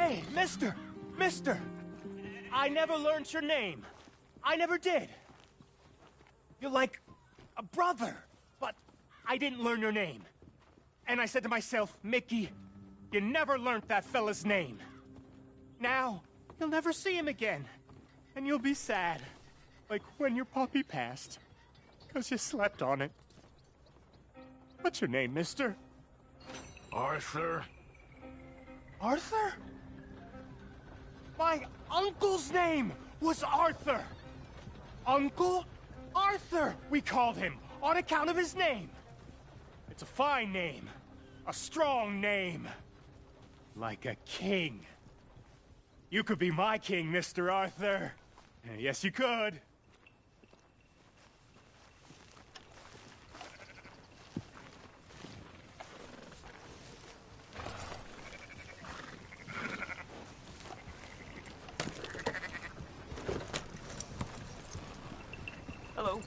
Hey, mister! Mister! I never learned your name. I never did. You're like a brother, but I didn't learn your name. And I said to myself, Mickey, you never learned that fella's name. Now, you'll never see him again. And you'll be sad. Like when your puppy passed. 'Cause you slept on it. What's your name, mister? Arthur? Arthur? My uncle's name was Arthur. Uncle Arthur, we called him, on account of his name. It's a fine name. A strong name. Like a king. You could be my king, Mr. Arthur. Yes, you could. Hello.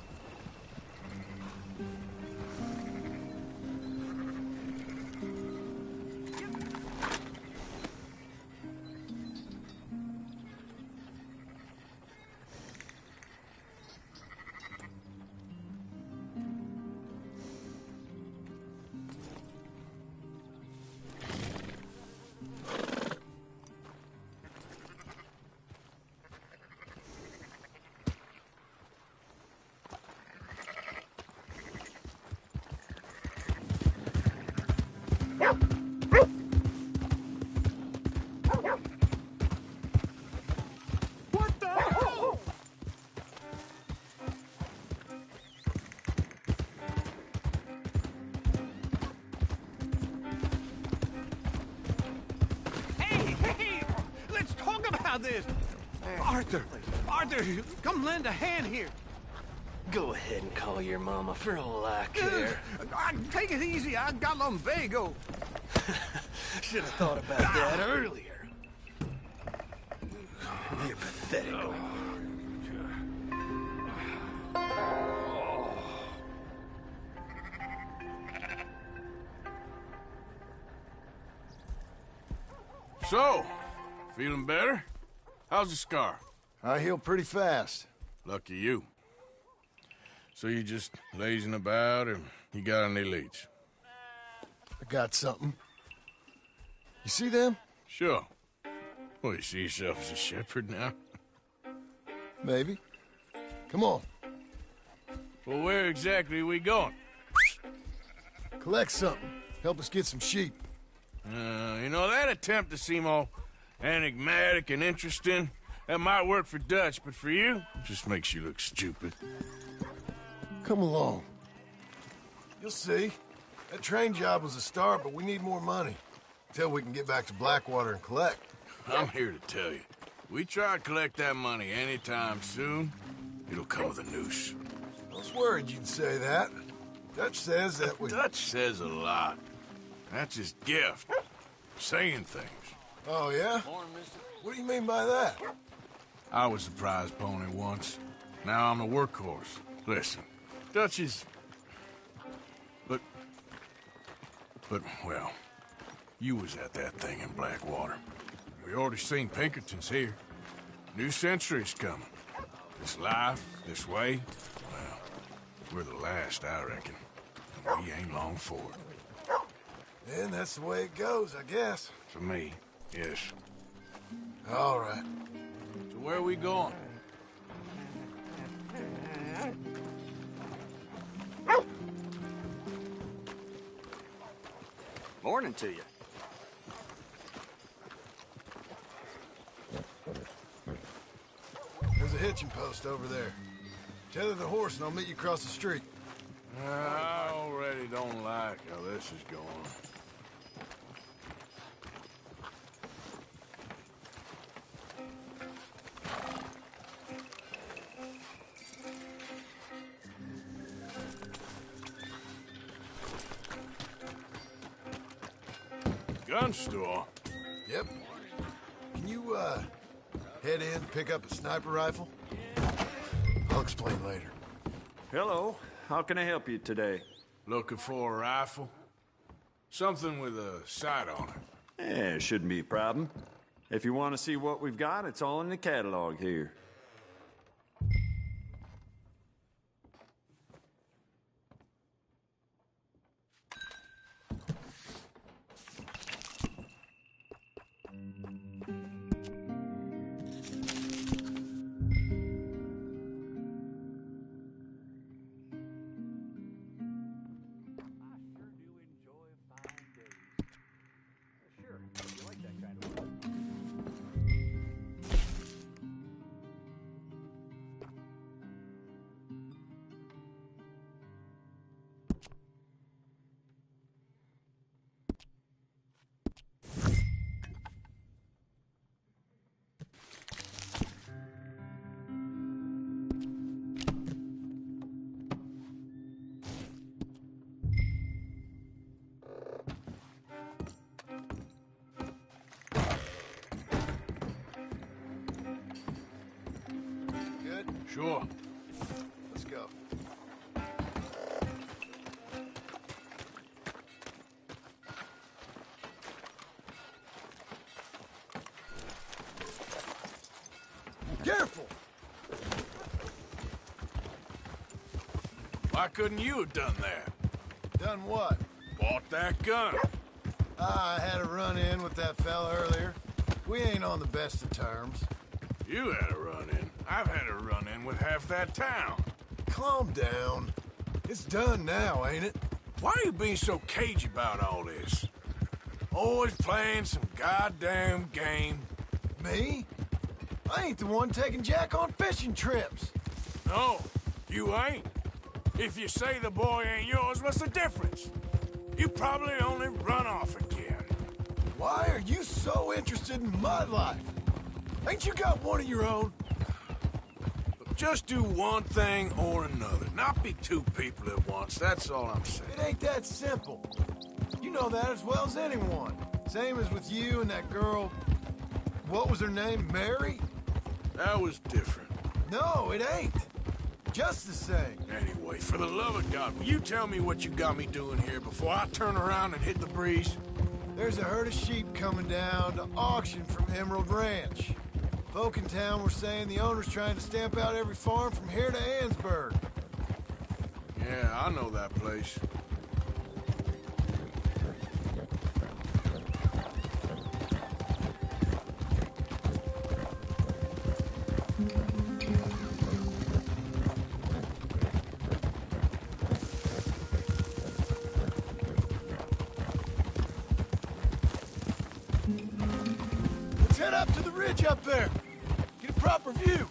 This. Arthur, come lend a hand here. Go ahead and call your mama for all I care. Take it easy, I got lumbago. Should have thought about that earlier. You're pathetic. So, feeling better? How's the scar? I heal pretty fast. Lucky you. So you just lazing about, or you got any leads? I got something. You see them? Sure. Well, you see yourself as a shepherd now? Maybe. Come on. Well, where exactly are we going? Collect something. Help us get some sheep. You know, that attempt to seem all enigmatic and interesting, that might work for Dutch, but for you, it just makes you look stupid. Come along. You'll see. That train job was a start, but we need more money. Until we can get back to Blackwater and collect. I'm here to tell you, we try to collect that money anytime soon, it'll come with a noose. I was worried you'd say that. Dutch says that we... Dutch says a lot. That's his gift. Saying things. Oh, yeah? What do you mean by that? I was the prize pony once. Now I'm the workhorse. Listen, Dutch is... But, well, you was at that thing in Blackwater. We already seen Pinkertons here. New century's coming. This life, this way, well, we're the last, I reckon. And we ain't long for it. And that's the way it goes, I guess. For me, yes. All right. So where are we going? Morning to you. There's a hitching post over there. Tether the horse and I'll meet you across the street. I already don't like how this is going. Gun store? Yep. Can you, head in, pick up a sniper rifle? I'll explain later. Hello. How can I help you today? Looking for a rifle? Something with a sight on it. Shouldn't be a problem. If you want to see what we've got, it's all in the catalog here. Sure. Let's go. Careful! Why couldn't you have done that? Done what? Bought that gun. I had a run-in with that fella earlier. We ain't on the best of terms. You had a run-in. I've had a run-in with half that town. Calm down. It's done now, ain't it? Why are you being so cagey about all this? Always playing some goddamn game. Me? I ain't the one taking Jack on fishing trips. No, you ain't. If you say the boy ain't yours, what's the difference? You probably only run off again. Why are you so interested in my life? Ain't you got one of your own? Just do one thing or another. Not be two people at once, that's all I'm saying. It ain't that simple. You know that as well as anyone. Same as with you and that girl... What was her name? Mary? That was different. No, it ain't. Just the same. Anyway, for the love of God, will you tell me what you got me doing here before I turn around and hit the breeze? There's a herd of sheep coming down to auction from Emerald Ranch. Folk in town were saying the owner's trying to stamp out every farm from here to Ansburg. Yeah, I know that place. Let's head up to the ridge up there. Get a proper view.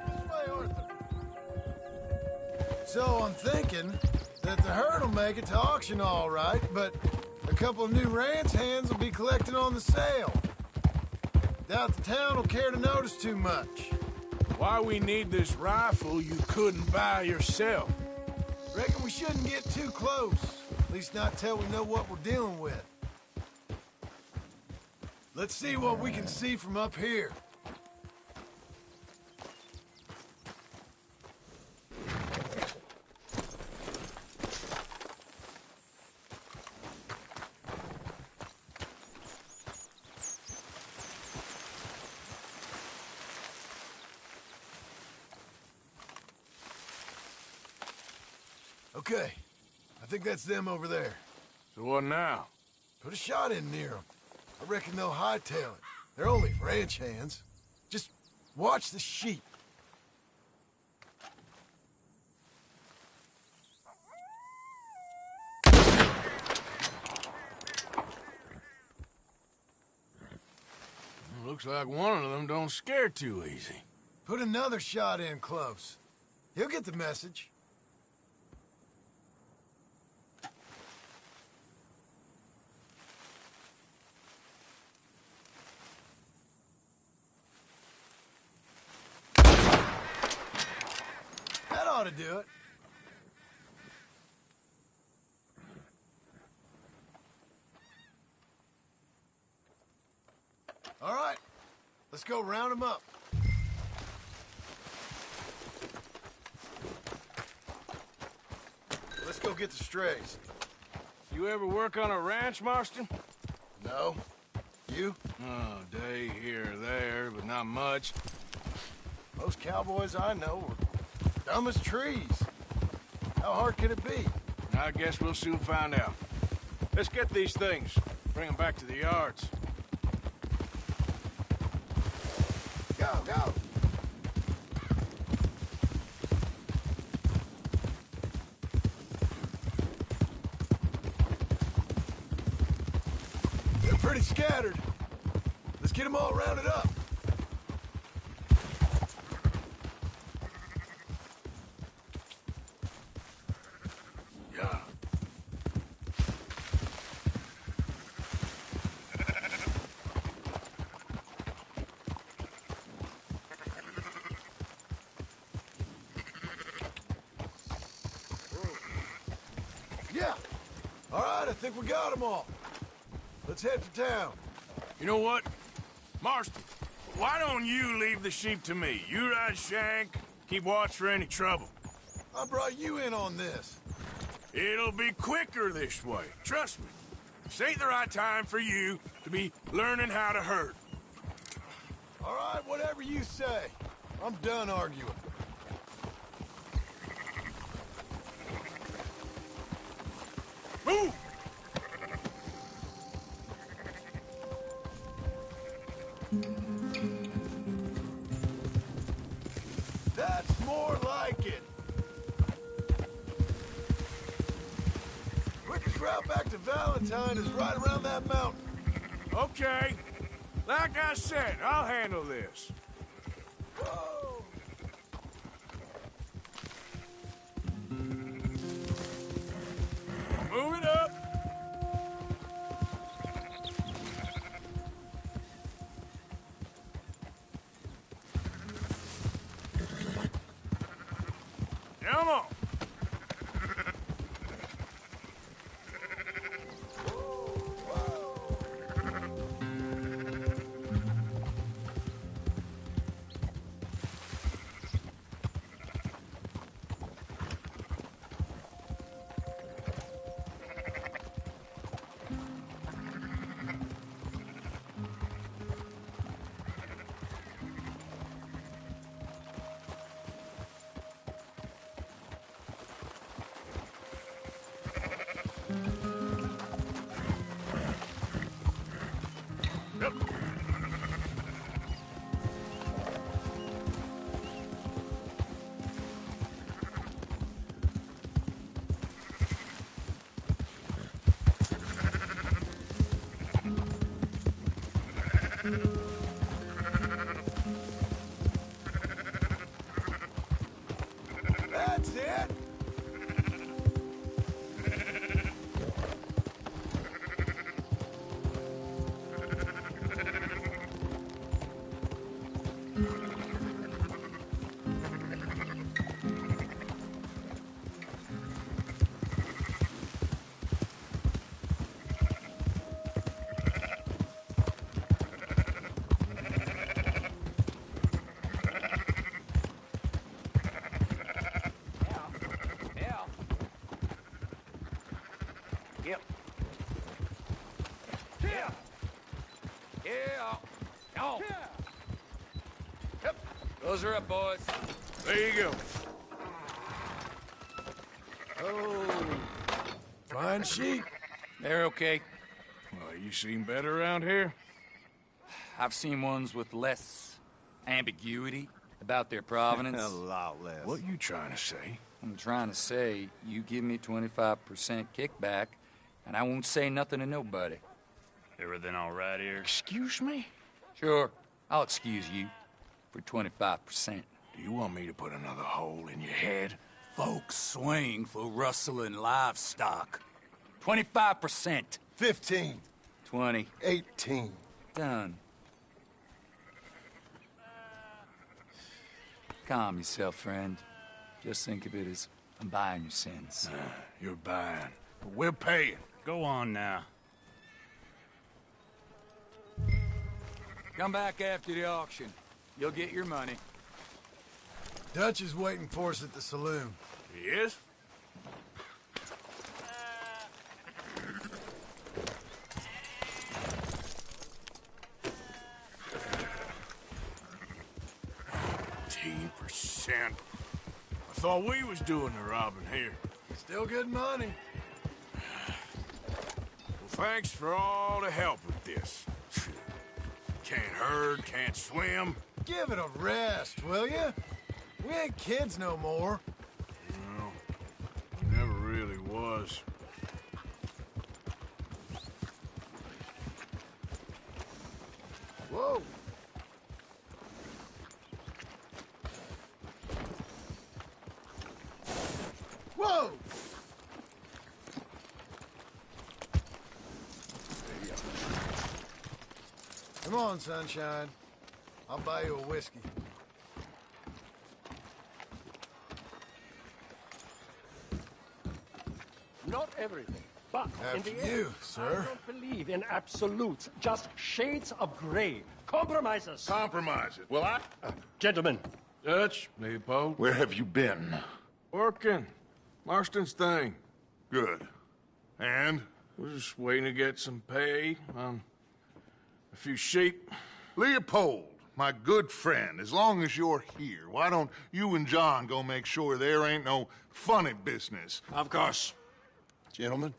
This way, Arthur. So I'm thinking that the herd will make it to auction all right, but a couple of new ranch hands will be collecting on the sale. Doubt the town will care to notice too much. Why we need this rifle you couldn't buy yourself? Reckon we shouldn't get too close. At least not till we know what we're dealing with. Let's see what we can see from up here. Okay, I think that's them over there. So what now? Put a shot in near them. I reckon they'll hightail it. They're only ranch hands. Just watch the sheep. Looks like one of them don't scare too easy. Put another shot in close. He'll get the message. That ought to do it. All right, let's go round them up. go get the strays. You ever work on a ranch, Marston? No? You? Oh, day here or there, but not much. Most cowboys I know are dumb as trees. How hard could it be? I guess we'll soon find out. Let's get these things. Bring them back to the yards. Go, go! They're pretty scattered. Let's get them all rounded up. Yeah. Yeah. All right, I think we got them all. Let's head for town. You know what? Marston, why don't you leave the sheep to me? You ride Shank, keep watch for any trouble. I brought you in on this. It'll be quicker this way, trust me. This ain't the right time for you to be learning how to herd. All right, whatever you say. I'm done arguing. Move! That's more like it. Quickest route back to Valentine is right around that mountain. Okay. Like I said, I'll handle this. Whoa! Move it up. Come on. Yep. That's it. Yep. Yeah. Yeah. Oh. Yep. Those are up, boys. There you go. Oh, fine sheep. They're okay. Well, you seem better around here. I've seen ones with less ambiguity about their provenance. A lot less. What you trying to say? I'm trying to say, you give me 25% kickback, and I won't say nothing to nobody. Everything all right here? Excuse me? Sure, I'll excuse you for 25%. Do you want me to put another hole in your head? Folks swing for rustling livestock. 25%. 15. 20. 18. Done. Calm yourself, friend. Just think of it as I'm buying your sins. You're buying, but we're paying. Go on now. Come back after the auction. You'll get your money. Dutch is waiting for us at the saloon. He is? cent. I thought we was doing the robbing here. Still good money. Well, thanks for all the help with this. Can't herd, can't swim. Give it a rest, will you? We ain't kids no more. No, never really was. Whoa. Whoa! Come on, sunshine. I'll buy you a whiskey. Not everything, but in the After end, you, sir. I don't believe in absolutes, just shades of gray. Compromises. Compromise it. Well, Gentlemen, Dutch, Leopold. Where have you been? Working. Marston's thing. Good. And? We're just waiting to get some pay on a few sheep. Leopold, my good friend, as long as you're here, why don't you and John go make sure there ain't no funny business? Of course. Gentlemen?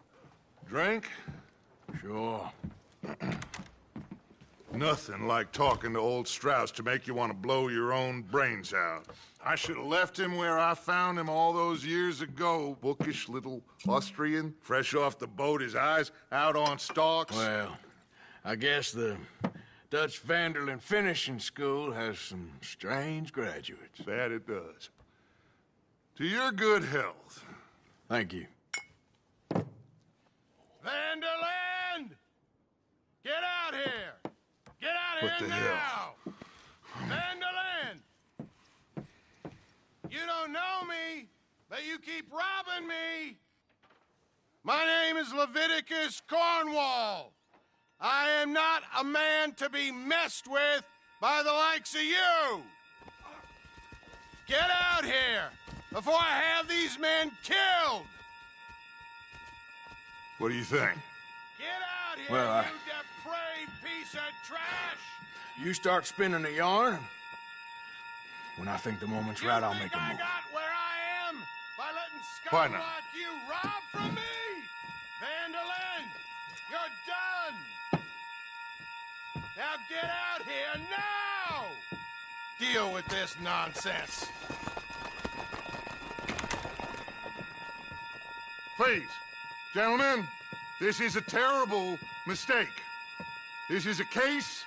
Drink? Sure. Nothing like talking to old Strauss to make you want to blow your own brains out. I should have left him where I found him all those years ago. Bookish little Austrian, fresh off the boat, his eyes out on stalks. Well, I guess the Dutch Vanderlyn Finishing School has some strange graduates. That it does. To your good health. Thank you. Vanderland! Get out here! Get out What here the now! hell? Vanderland! You don't know me, but you keep robbing me! My name is Leviticus Cornwall. I am not a man to be messed with by the likes of you! Get out here before I have these men killed! What do you think? Get out here, Well, you depraved piece of trash! You start spinning the yarn. When I think the moment's right, I'll make a I move. got where I am by letting Why scum not? like you rob from me! Vanderlyn, you're done! Now get out here now! Deal with this nonsense. Please, gentlemen, this is a terrible mistake. This is a case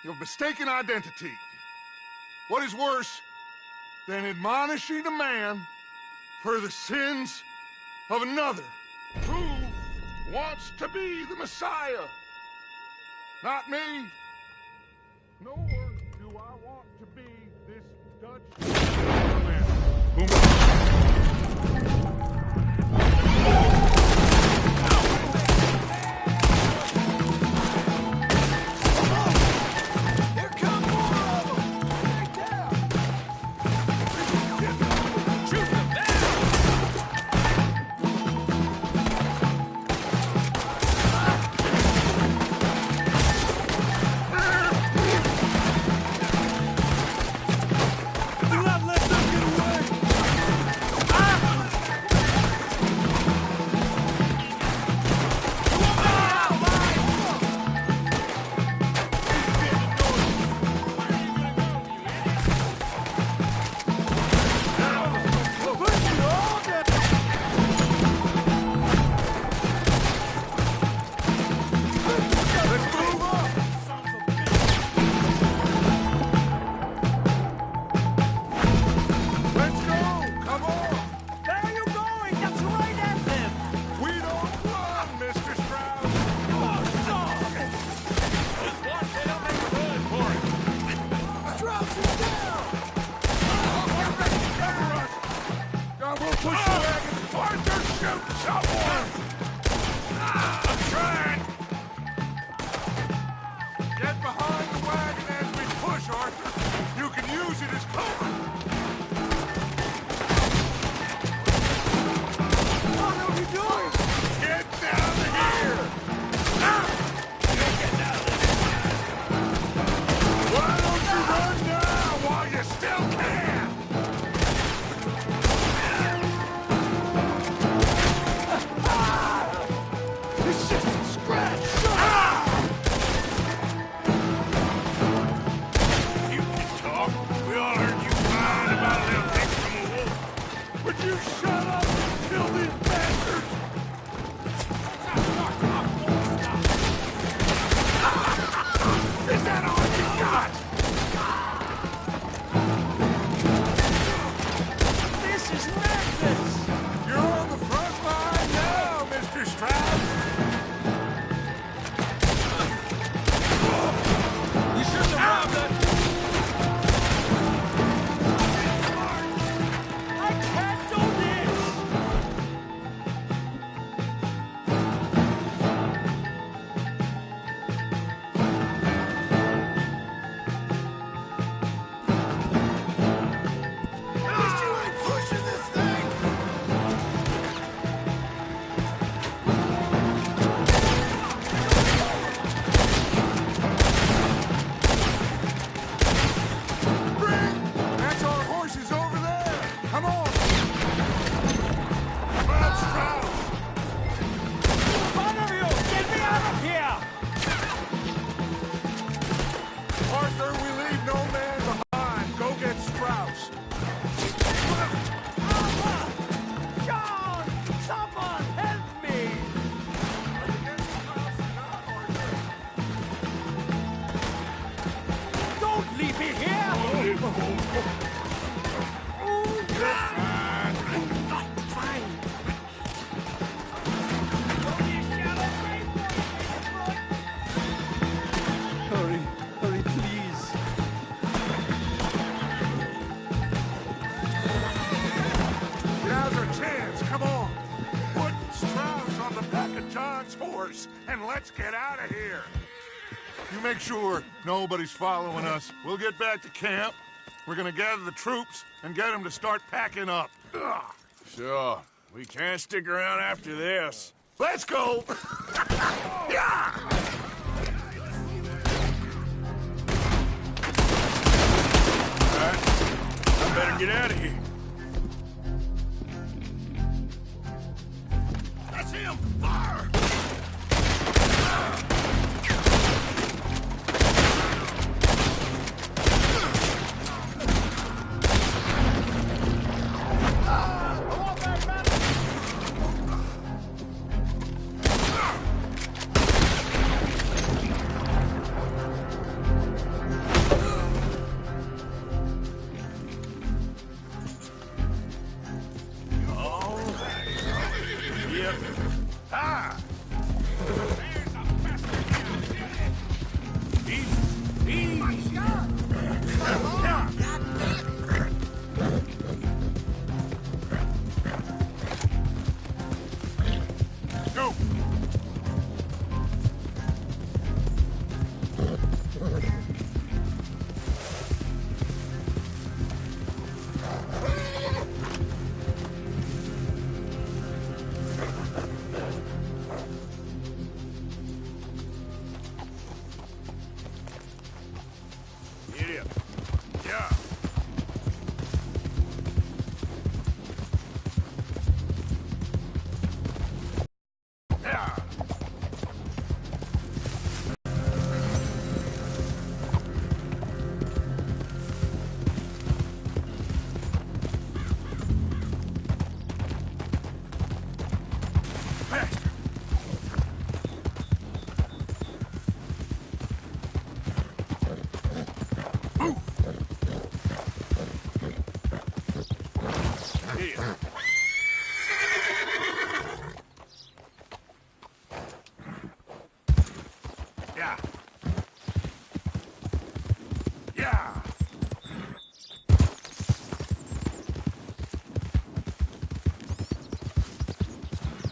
of mistaken identity. What is worse than admonishing a man for the sins of another who wants to be the Messiah? Not me, nor do I want to be this Dutch gentleman whom Why don't you run now while you still can? Come on! Come on, Strauss! One of you! Get me out of here! Arthur, we leave no man behind. Go get Strauss. John! Someone help me! Don't leave me here! Hurry, please. Now's our chance. Come on. Put Strauss on the back of John's horse, and let's get out of here. You make sure nobody's following us. We'll get back to camp. We're gonna gather the troops and get them to start packing up. Ugh. Sure. We can't stick around after this. Let's go! Yeah! All right. I better get out of here. That's him! Fire! Yep. Ah! Go! Idiot. Yeah. Yeah! Faster. Here. Yeah! Yeah!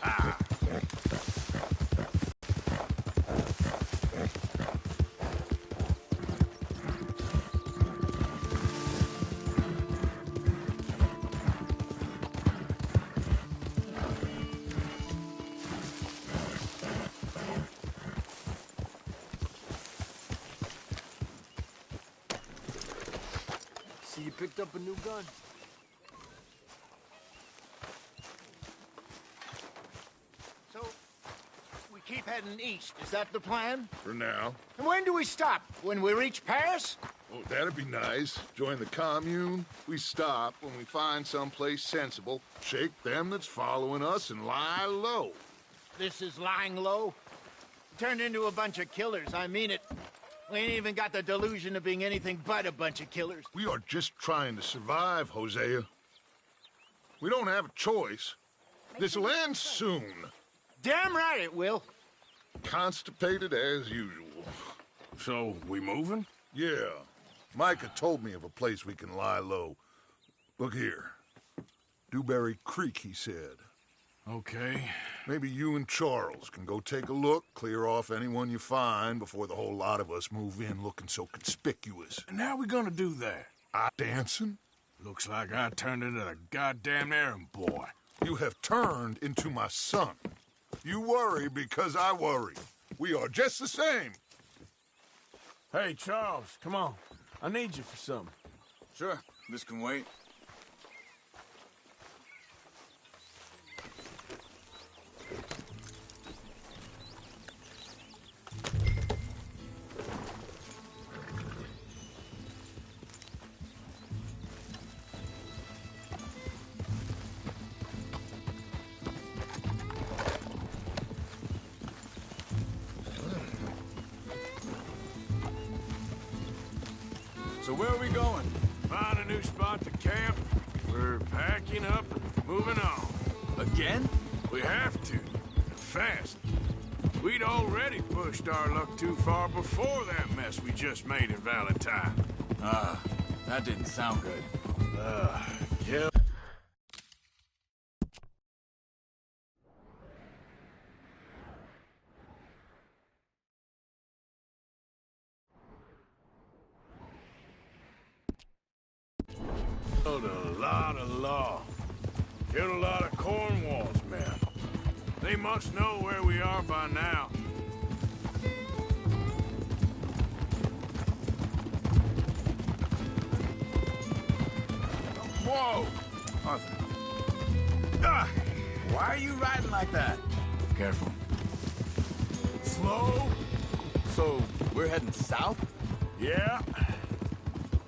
Ah! See, you picked up a new gun. So, we keep heading east. Is that the plan? For now. And when do we stop? When we reach Paris? Oh, that'd be nice. Join the commune. We stop when we find someplace sensible, shake them that's following us, and lie low. This is lying low. Turned into a bunch of killers, I mean it. We ain't even got the delusion of being anything but a bunch of killers. We are just trying to survive, Hosea. We don't have a choice. This'll end soon. Damn right it will. Constipated as usual. So, we moving? Yeah. Micah told me of a place we can lie low. Look here. Dewberry Creek, he said. Okay. Maybe you and Charles can go take a look, clear off anyone you find before the whole lot of us move in looking so conspicuous. And how we gonna do that? Dancing? Looks like I turned into the goddamn errand boy. You have turned into my son. You worry because I worry. We are just the same. Hey, Charles, come on. I need you for something. Sure, this can wait. So where are we going? Find a new spot to camp. We're packing up and moving on. Again? We have to. Fast. We'd already pushed our luck too far before that mess we just made in Valentine. That didn't sound good. Yeah. Killed a lot of law. Killed a lot of Cornwall's men. They must know where we are by now. Whoa! Arthur. Ah! Why are you riding like that? Careful. Slow? So, we're heading south? Yeah.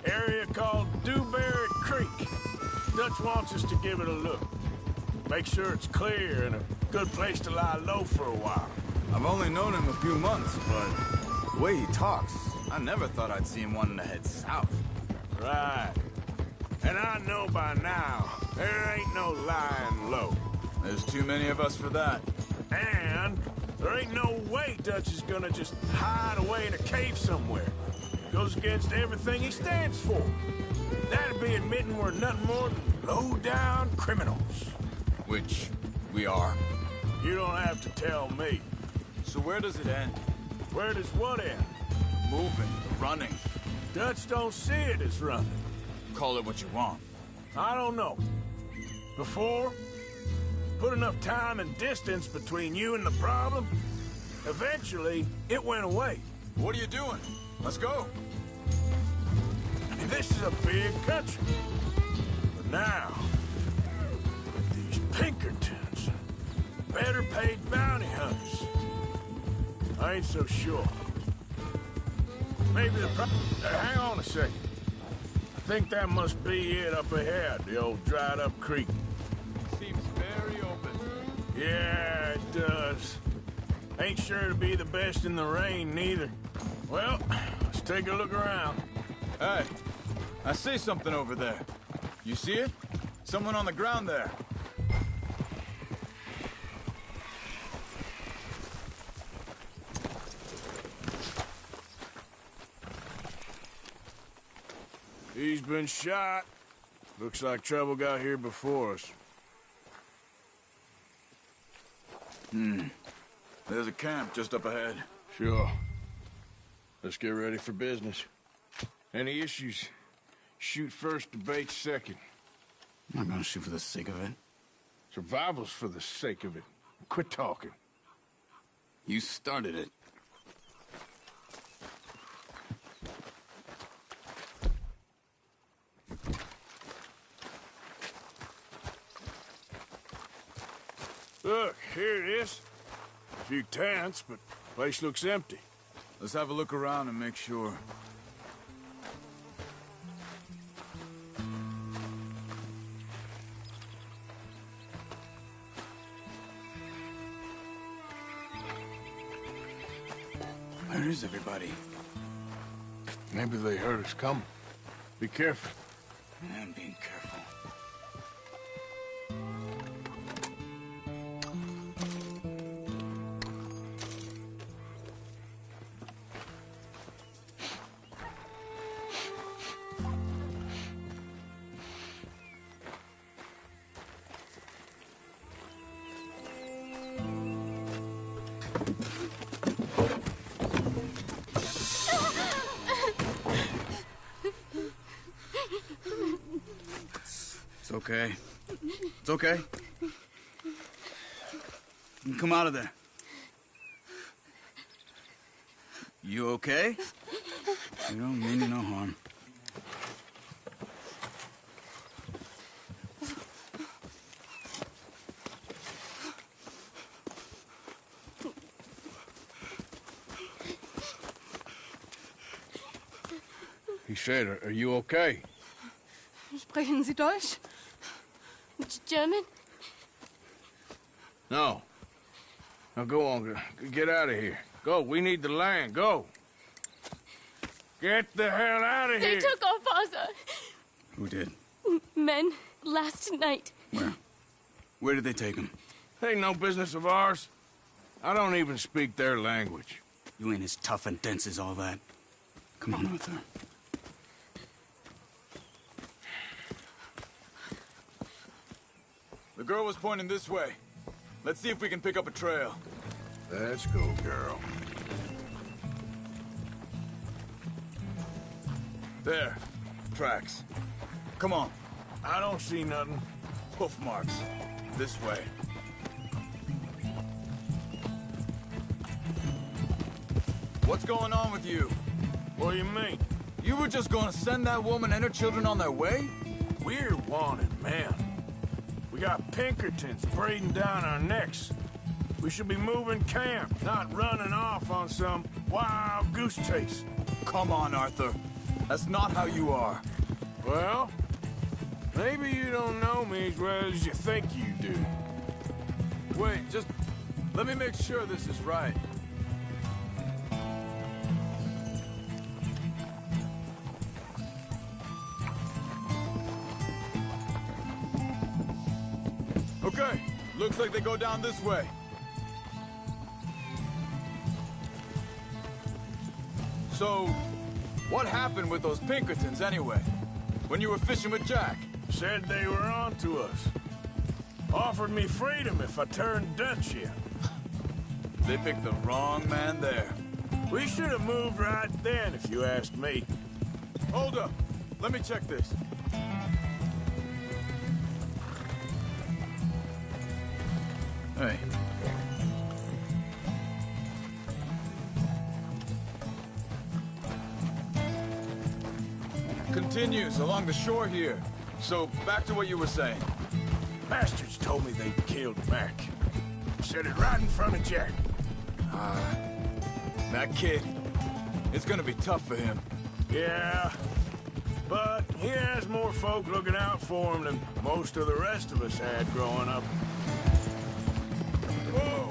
Area called Dewberry Creek. Dutch wants us to give it a look. Make sure it's clear and a good place to lie low for a while. I've only known him a few months, but the way he talks, I never thought I'd see him wanting to head south. Right. And I know by now, there ain't no lying low. There's too many of us for that. And there ain't no way Dutch is gonna just hide away in a cave somewhere. Goes against everything he stands for. That'd be admitting we're nothing more than low-down criminals. Which we are. You don't have to tell me. So where does it end? Where does what end? Moving, running. Dutch don't see it as running. Call it what you want. I don't know. Before, put enough time and distance between you and the problem, eventually it went away. What are you doing? Let's go. This is a big country. But now, with these Pinkertons, better paid bounty hunters, I ain't so sure. Maybe the hang on a second. I think that must be it up ahead, the old dried-up creek. Seems very open. Yeah, it does. Ain't sure to be the best in the rain, neither. Well, let's take a look around. Hey, I see something over there. You see it? Someone on the ground there. He's been shot. Looks like trouble got here before us. There's a camp just up ahead. Sure. Let's get ready for business. Any issues? Shoot first, debate second. I'm not gonna shoot for the sake of it. Survival's for the sake of it. Quit talking. You started it. Look, here it is. A few tents, but the place looks empty. Let's have a look around and make sure. Where is everybody? Maybe they heard us coming. Be careful. I'm being careful. It's okay. It's okay. You come out of there. You okay? You don't mean you no harm. He said, are you okay? Sprechen Sie Deutsch? German? No. Now go on. Get out of here. Go. We need the land. Go. Get the hell out of They here! took our father. Who did? Men, last night. Where? Where did they take him? Ain't no business of ours. I don't even speak their language. You ain't as tough and dense as all that. Come on, Arthur. The girl was pointing this way. Let's see if we can pick up a trail. Let's go, girl. There. Tracks. Come on. I don't see nothing. Hoof marks. This way. What's going on with you? What do you mean? You were just gonna send that woman and her children on their way? We're wanted, man. We got Pinkertons breathing down our necks. We should be moving camp, not running off on some wild goose chase. Come on, Arthur. That's not how you are. Well, maybe you don't know me as well as you think you do. Wait, just let me make sure this is right. Okay, looks like they go down this way. So, what happened with those Pinkertons anyway? When you were fishing with Jack? Said they were on to us. Offered me freedom if I turned Dutch yet. They picked the wrong man there. We should have moved right then, if you ask me. Hold up. Let me check this. Hey. Continues along the shore here. So, back to what you were saying. Bastards told me they killed Mac. Said it right in front of Jack. That kid. It's gonna be tough for him. Yeah, but he has more folk looking out for him than most of the rest of us had growing up. Whoa!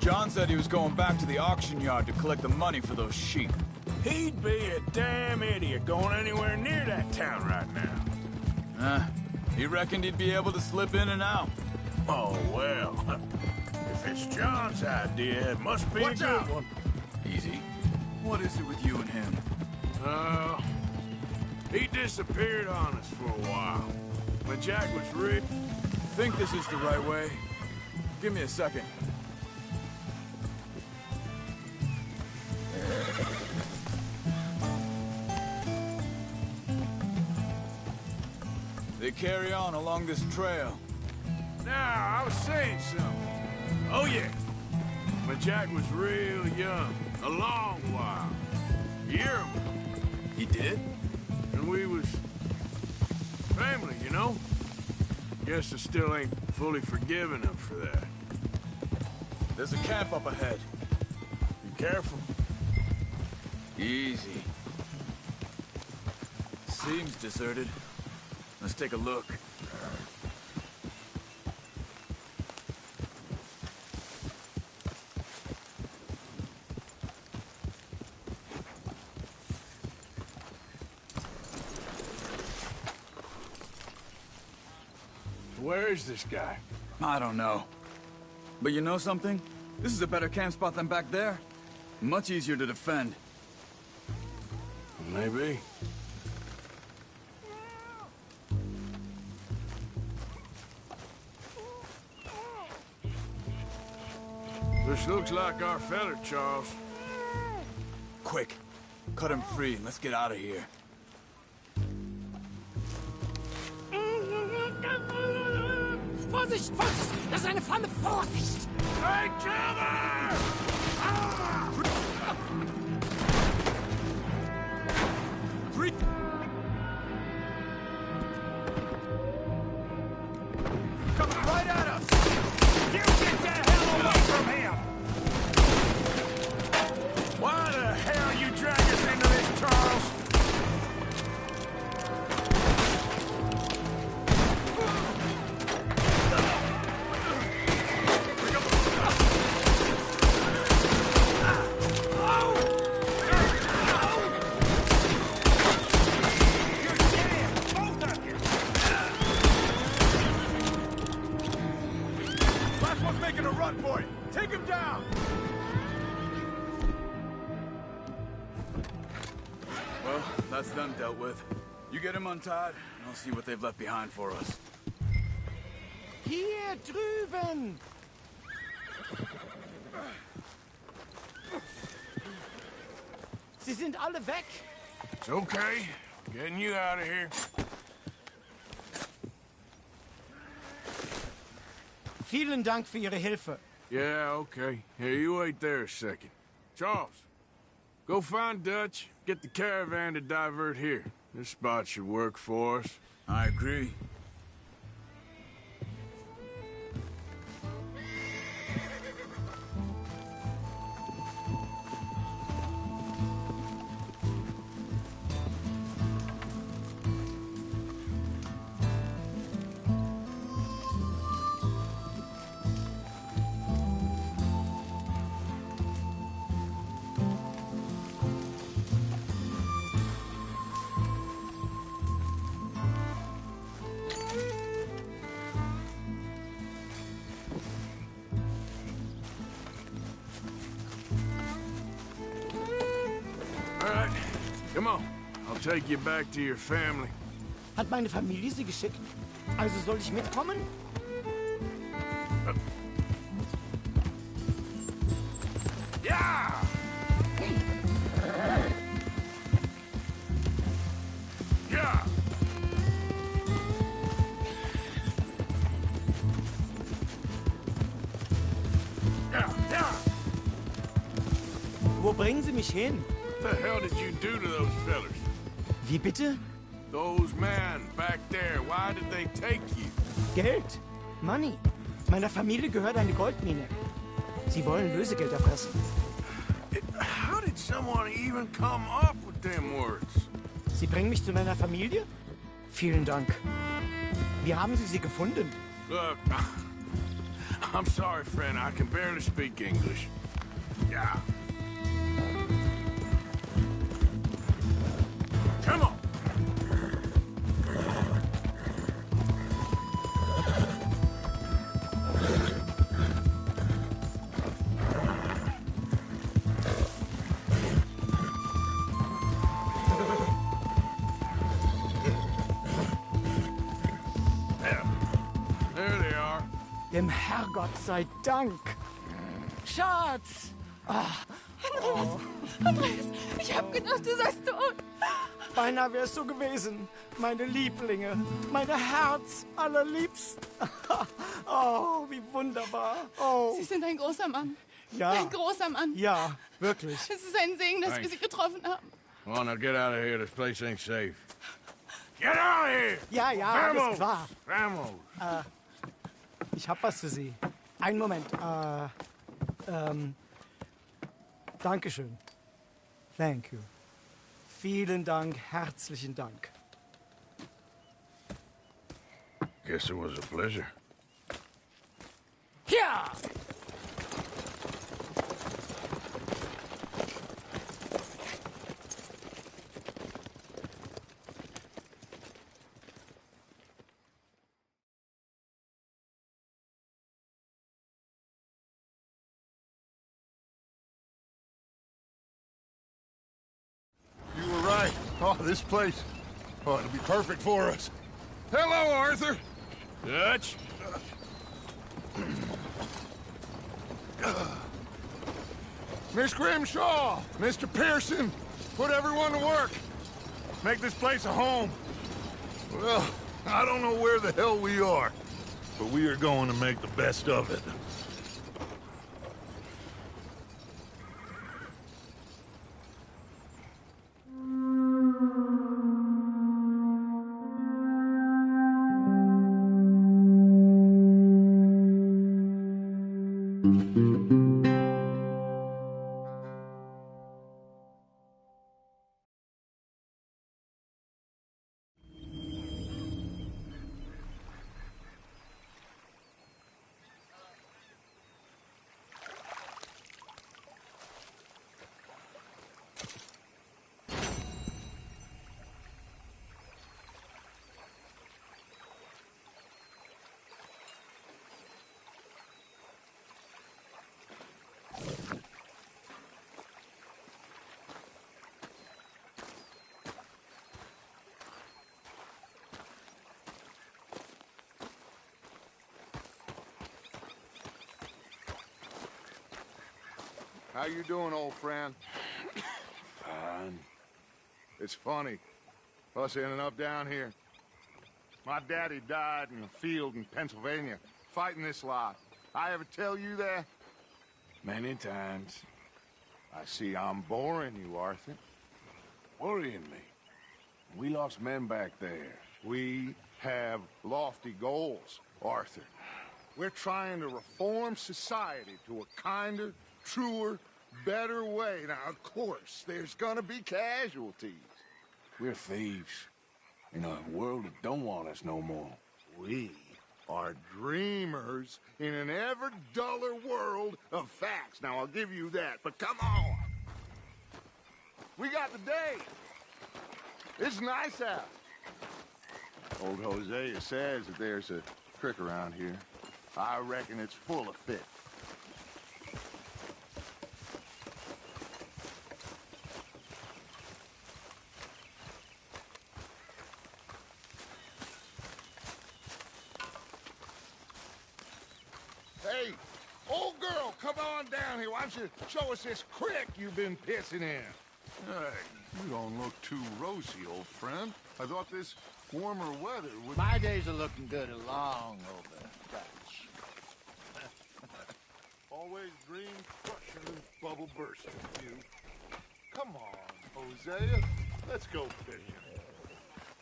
John said he was going back to the auction yard to collect the money for those sheep. He'd be a damn idiot going anywhere near that town right now. He reckoned he'd be able to slip in and out. Oh, well. If it's John's idea, it must be a good one. Easy. What is it with you and him? He disappeared on us for a while. When Jack was rich. Think this is the right way? Give me a second. They carry on along this trail. Now, I was saying something. Oh, yeah. When Jack was real young, a long while. A year ago. He did? And we was family, you know? Guess I still ain't fully forgiven him for that. There's a camp up ahead. Be careful. Easy. Seems deserted. Let's take a look. Where is this guy? I don't know. But you know something? This is a better camp spot than back there. Much easier to defend. Maybe. This looks like our fella, Charles. Quick. Cut him free and let's get out of here. Vorsicht, Vorsicht! Das ist eine Flamme! Vorsicht! Hey, cover! Ah! Coming right at us! You get the hell away from him! Why the hell you drag us into this, Charles? that's them dealt with. You get him untied, and I'll see what they've left behind for us. Hier drüben! Sie sind alle weg! It's okay. Getting you out of here. Vielen Dank für Ihre Hilfe. Yeah, okay. Here, you wait there a second. Charles, go find Dutch. Get the caravan to divert here. This spot should work for us. I agree. All right, come on. I'll take you back to your family. Hat meine Familie Sie geschickt? Also soll ich mitkommen? Ja! Ja! Ja, ja! Wo bringen Sie mich hin? What the hell did you do to those fellers? Wie bitte? Those men back there, why did they take you? Geld. Money. Meiner Familie gehört eine Goldmine. Sie wollen Lösegeld erpressen. How did someone even come up with them words? Sie bringen mich zu meiner Familie? Vielen Dank. Wie haben Sie sie gefunden? Look, I'm sorry, friend. I can barely speak English. Yeah. Come on. There they are. Dem Herrgott sei Dank. Schatz! Andreas, ich hab gedacht, du seist tot. Beinahe wär's so gewesen. Meine Lieblinge. Meine Herz allerliebst. Oh, wie wunderbar. Oh. Sie sind ein großer Mann. Ja. Ein großer Mann. Ja, wirklich. Es ist ein Segen, dass wir Thanks. Sie getroffen haben. Come on, now get out of here. This place ain't safe. Get out of here! Ja, ja, alles Vamos! klar. Vamos! Ich hab was für Sie. Einen Moment. Dankeschön. Thank you. Vielen Dank, herzlichen Dank. Guess it was a pleasure. Ja! You were right. Oh, this place. Oh, it'll be perfect for us. Hello, Arthur. Dutch? Miss Grimshaw, Mr. Pearson, put everyone to work. Make this place a home. Well, I don't know where the hell we are, but we are going to make the best of it. How you doing, old friend? Fine. It's funny, us ending up down here. My daddy died in a field in Pennsylvania, fighting this lot. I ever tell you that? Many times. I see I'm boring you, Arthur. Worrying me. We lost men back there. We have lofty goals, Arthur. We're trying to reform society to a kinder, truer, better way. Now, of course, there's gonna be casualties. We're thieves. In a world that don't want us no more. We are dreamers in an ever duller world of facts. Now, I'll give you that, but come on. We got the day. It's nice out. Old Hosea says that there's a creek around here. I reckon it's full of fish. Hey, old girl, come on down here. Why don't you show us this creek you've been pissing in? Hey, you don't look too rosy, old friend. I thought this warmer weather would... My days are looking good along over Dutch. Always dream crushing and bubble bursting, you. Come on, Hosea. Let's go fishing.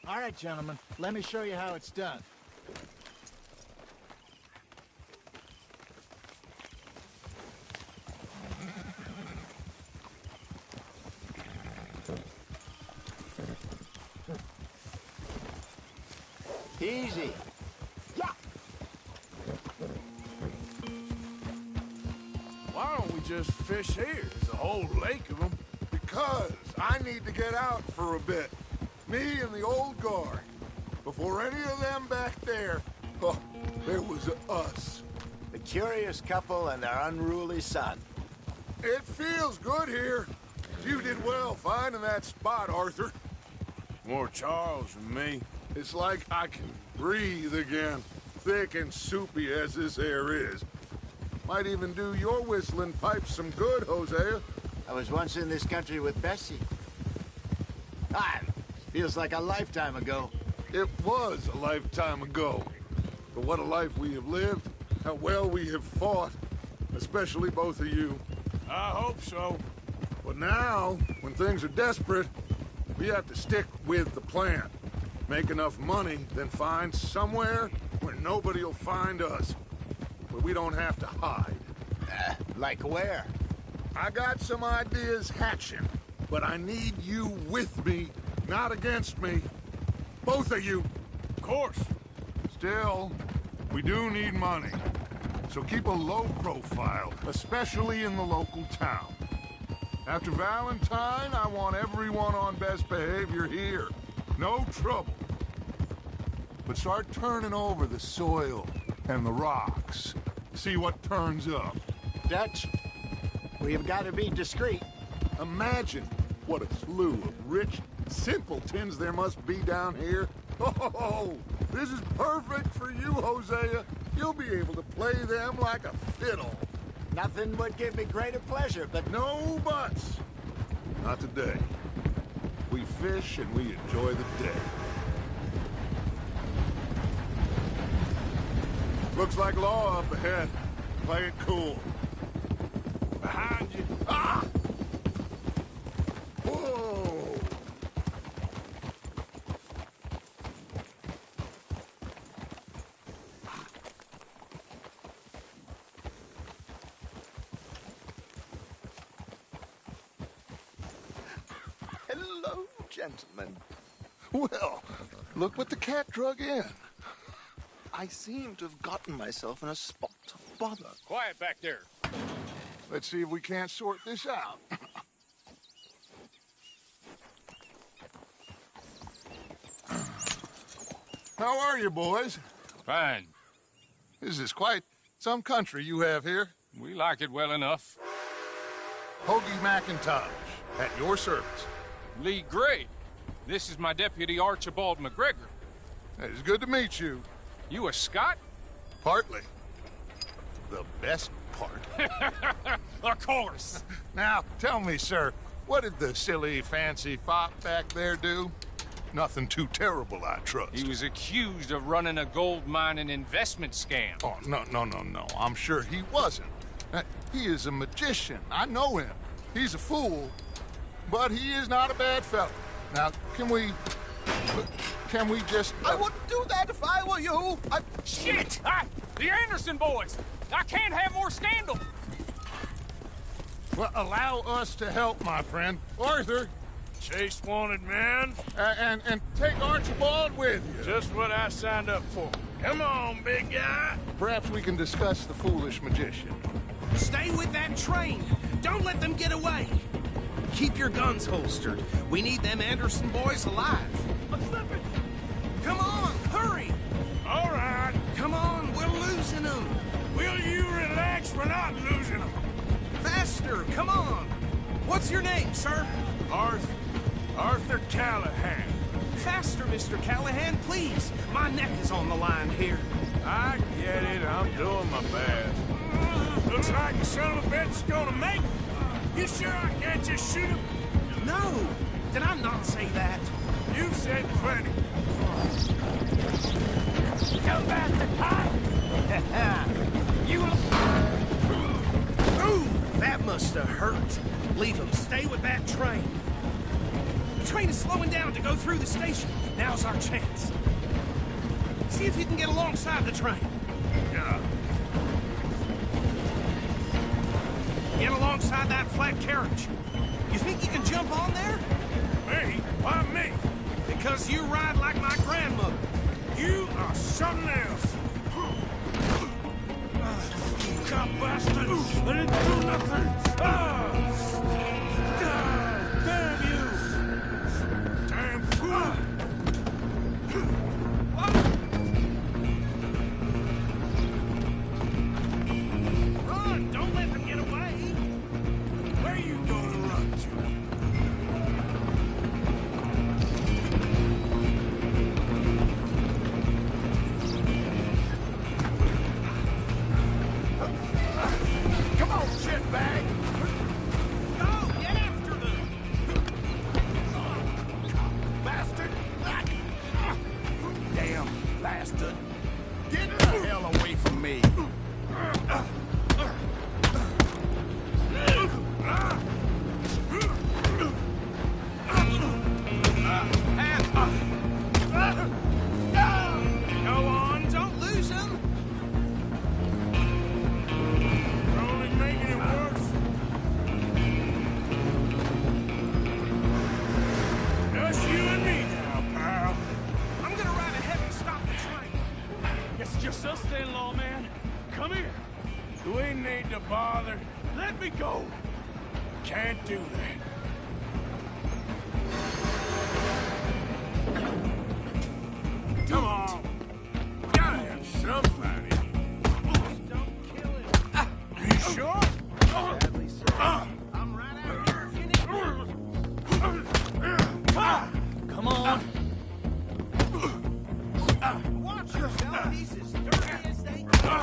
All right, gentlemen, let me show you how it's done. Easy. Yeah. Why don't we just fish here? There's a whole lake of them. Because I need to get out for a bit. Me and the old guard. Before any of them back there, oh, there was us. The curious couple and their unruly son. It feels good here. You did well finding that spot, Arthur. More Charles than me. It's like I can breathe again, thick and soupy as this air is. Might even do your whistling pipes some good, Hosea. I was once in this country with Bessie. Feels like a lifetime ago. It was a lifetime ago. But what a life we have lived, how well we have fought, especially both of you. I hope so. But now, when things are desperate, we have to stick with the plan. Make enough money, then find somewhere where nobody will find us. Where we don't have to hide. Like where? I got some ideas hatching, but I need you with me, not against me. Both of you. Of course. Still, we do need money. So keep a low profile, especially in the local town. After Valentine, I want everyone on best behavior here. No trouble. But start turning over the soil and the rocks. See what turns up. Dutch, we've got to be discreet. Imagine what a slew of rich simpletons there must be down here. Oh, this is perfect for you, Hosea. You'll be able to play them like a fiddle. Nothing would give me greater pleasure, but... No buts. Not today. We fish and we enjoy the day. Looks like law up ahead. Play it cool. Behind you. Ah! Whoa! Hello, gentlemen. Well, look what the cat drug in. I seem to have gotten myself in a spot of bother. Quiet back there. Let's see if we can't sort this out. How are you, boys? Fine. This is quite some country you have here. We like it well enough. Hoagie McIntosh, at your service. Lee Gray. This is my deputy Archibald McGregor. It's good to meet you. You a Scot? Partly. The best part. Of course. Now, tell me, sir, what did the silly, fancy fop back there do? Nothing too terrible, I trust. He was accused of running a gold mining investment scam. Oh, no. I'm sure he wasn't. He is a magician. I know him. He's a fool, but he is not a bad fellow. Now, can we just... I wouldn't do that if I were you. Shit! The Anderson boys! I can't have more scandal! Well, allow us to help, my friend. Arthur! Chase wanted man. And take Archibald with you. Just what I signed up for. Come on, big guy. Perhaps we can discuss the foolish magician. Stay with that train. Don't let them get away. Keep your guns holstered. We need them Anderson boys alive. Come on, hurry. All right. Come on, we're losing them. Will you relax? We're not losing them. Faster, come on. What's your name, sir? Arthur Callahan. Faster, Mr. Callahan, please. My neck is on the line here. I get it. I'm doing my best. Looks like the son of a bitch is gonna make it. You sure I can't just shoot him? No. Did I not say that? You said plenty. Come back to You... Ooh, that must have hurt. Leave him. Stay with that train. The train is slowing down to go through the station. Now's our chance. See if you can get alongside the train. Yeah. Get alongside that flat carriage. You think you can jump on there? Me? Why me? Because you ride like my grandmother. You are something else. Cop bastard! I didn't do nothing! God damn you! Damn fool! Run! Don't let them get away! Where are you gonna run to? Come on, shitbag! Go! Get after them! Bastard! Damn bastard! Get the hell away from me! Go on, don't lose them! You're only making it worse. Just you and me now, pal. I'm gonna ride ahead and stop the train. Guess it's just us then, lawman. Come here. Do we need to bother? Let me go. Can't do that. Come on. Gotta have somebody. Don't kill him. Are you sure? Sadly, sir. I'm right out here if you need me. Come on. Watch yourself, he's as dirty as they come.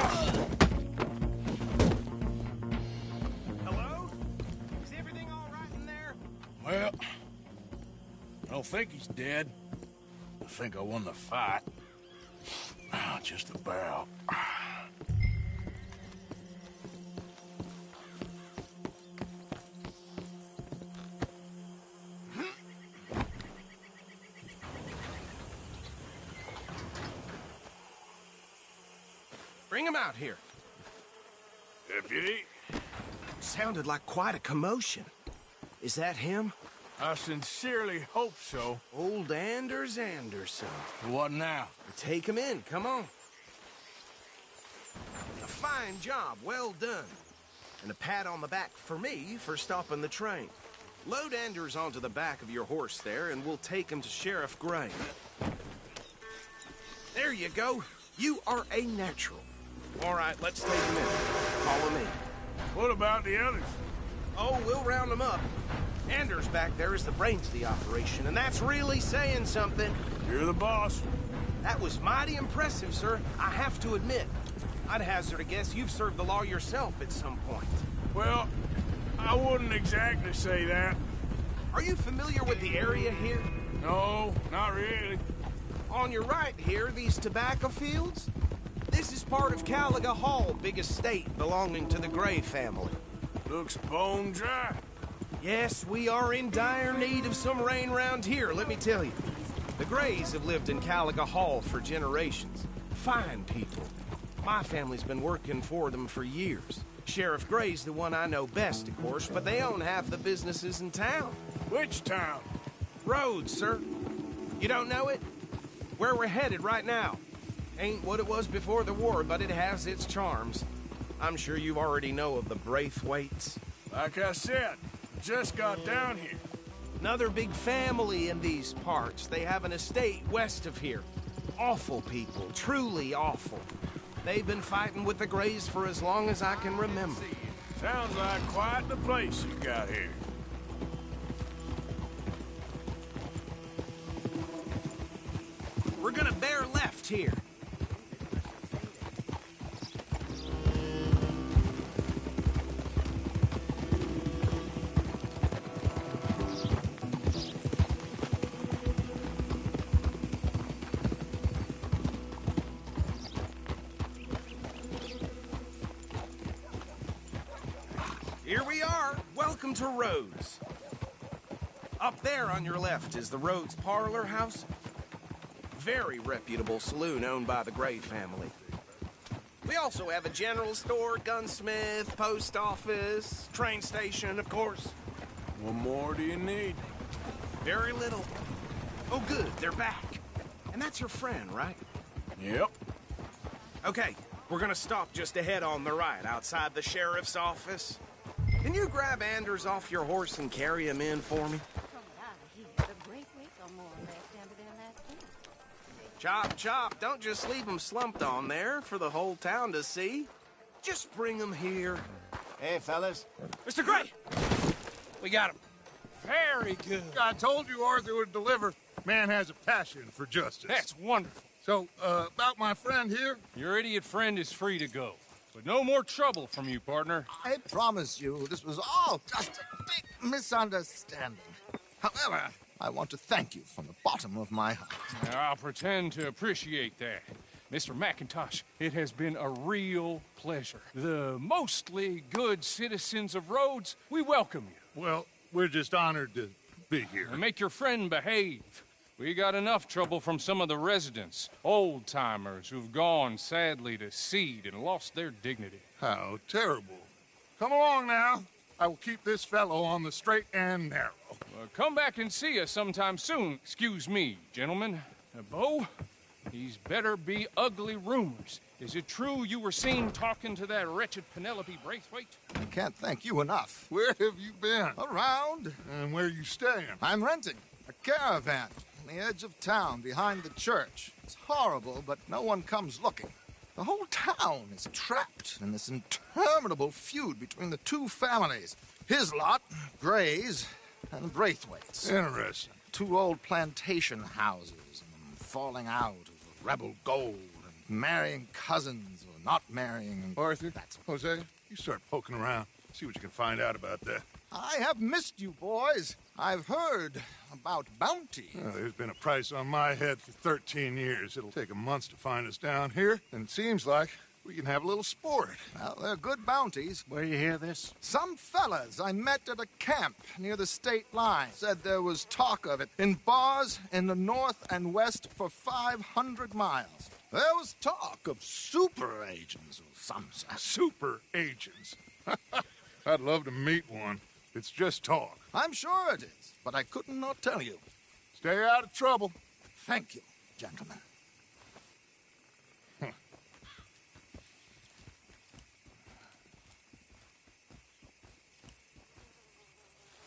Hello? Is everything all right in there? Well, I don't think he's dead. I think I won the fight. Just about. Bring him out here. Deputy? Sounded like quite a commotion. Is that him? I sincerely hope so. Old Anders Anderson. What now? Take him in, come on. A fine job, well done. And a pat on the back for me for stopping the train. Load Anders onto the back of your horse there, and we'll take him to Sheriff Gray. There you go. You are a natural. All right, let's take him in. Follow me. What about the others? Oh, we'll round them up. Anders back there is the brains of the operation, and that's really saying something. You're the boss. That was mighty impressive, sir. I have to admit. I'd hazard a guess you've served the law yourself at some point. Well, I wouldn't exactly say that. Are you familiar with the area here? No, not really. On your right here, these tobacco fields? This is part of Caliga Hall, big estate belonging to the Gray family. Looks bone dry. Yes, we are in dire need of some rain round here, let me tell you. The Grays have lived in Caliga Hall for generations. Fine people. My family's been working for them for years. Sheriff Gray's the one I know best, of course, but they own half the businesses in town. Which town? Rhodes, sir. You don't know it? Where we're headed right now. Ain't what it was before the war, but it has its charms. I'm sure you already know of the Braithwaites. Like I said, just got down here. Another big family in these parts. They have an estate west of here. Awful people, truly awful. They've been fighting with the Grays for as long as I can remember. Sounds like quite the place you got here. We're gonna bear left here. Here we are. Welcome to Rhodes. Up there on your left is the Rhodes Parlor House. Very reputable saloon owned by the Gray family. We also have a general store, gunsmith, post office, train station, of course. What more do you need? Very little. Oh, good, they're back. And that's your friend, right? Yep. Okay, we're gonna stop just ahead on the right, outside the sheriff's office. Can you grab Anders off your horse and carry him in for me? Chop, chop. Don't just leave him slumped on there for the whole town to see. Just bring him here. Hey, fellas. Mr. Gray! We got him. Very good. I told you Arthur would deliver. Man has a passion for justice. That's wonderful. So, about my friend here? Your idiot friend is free to go. But no more trouble from you, partner. I promise you, this was all just a big misunderstanding. However, I want to thank you from the bottom of my heart. I'll pretend to appreciate that. Mr. McIntosh, it has been a real pleasure. The mostly good citizens of Rhodes, we welcome you. Well, we're just honored to be here. And make your friend behave. We got enough trouble from some of the residents, old-timers who've gone, sadly, to seed and lost their dignity. How terrible. Come along now. I will keep this fellow on the straight and narrow. Come back and see us sometime soon. Excuse me, gentlemen. Bo, these better be ugly rumors. Is it true you were seen talking to that wretched Penelope Braithwaite? I can't thank you enough. Where have you been? Around. And where are you staying? I'm renting a caravan on the edge of town behind the church. It's horrible, but no one comes looking. The whole town is trapped in this interminable feud between the two families. His lot, Gray's, and Braithwaite's. Interesting. Two old plantation houses, and falling out of rebel gold, and marrying cousins or not marrying. And Arthur, Jose, you start poking around. See what you can find out about that. I have missed you, boys. I've heard about bounty. Well, there's been a price on my head for 13 years. It'll take 'em months to find us down here, and it seems like we can have a little sport. Well, they're good bounties. Where you hear this? Some fellas I met at a camp near the state line said there was talk of it in bars in the north and west for 500 miles. There was talk of super agents of some sort. Super agents? I'd love to meet one. It's just talk. I'm sure it is, but I couldn't not tell you. Stay out of trouble. Thank you, gentlemen.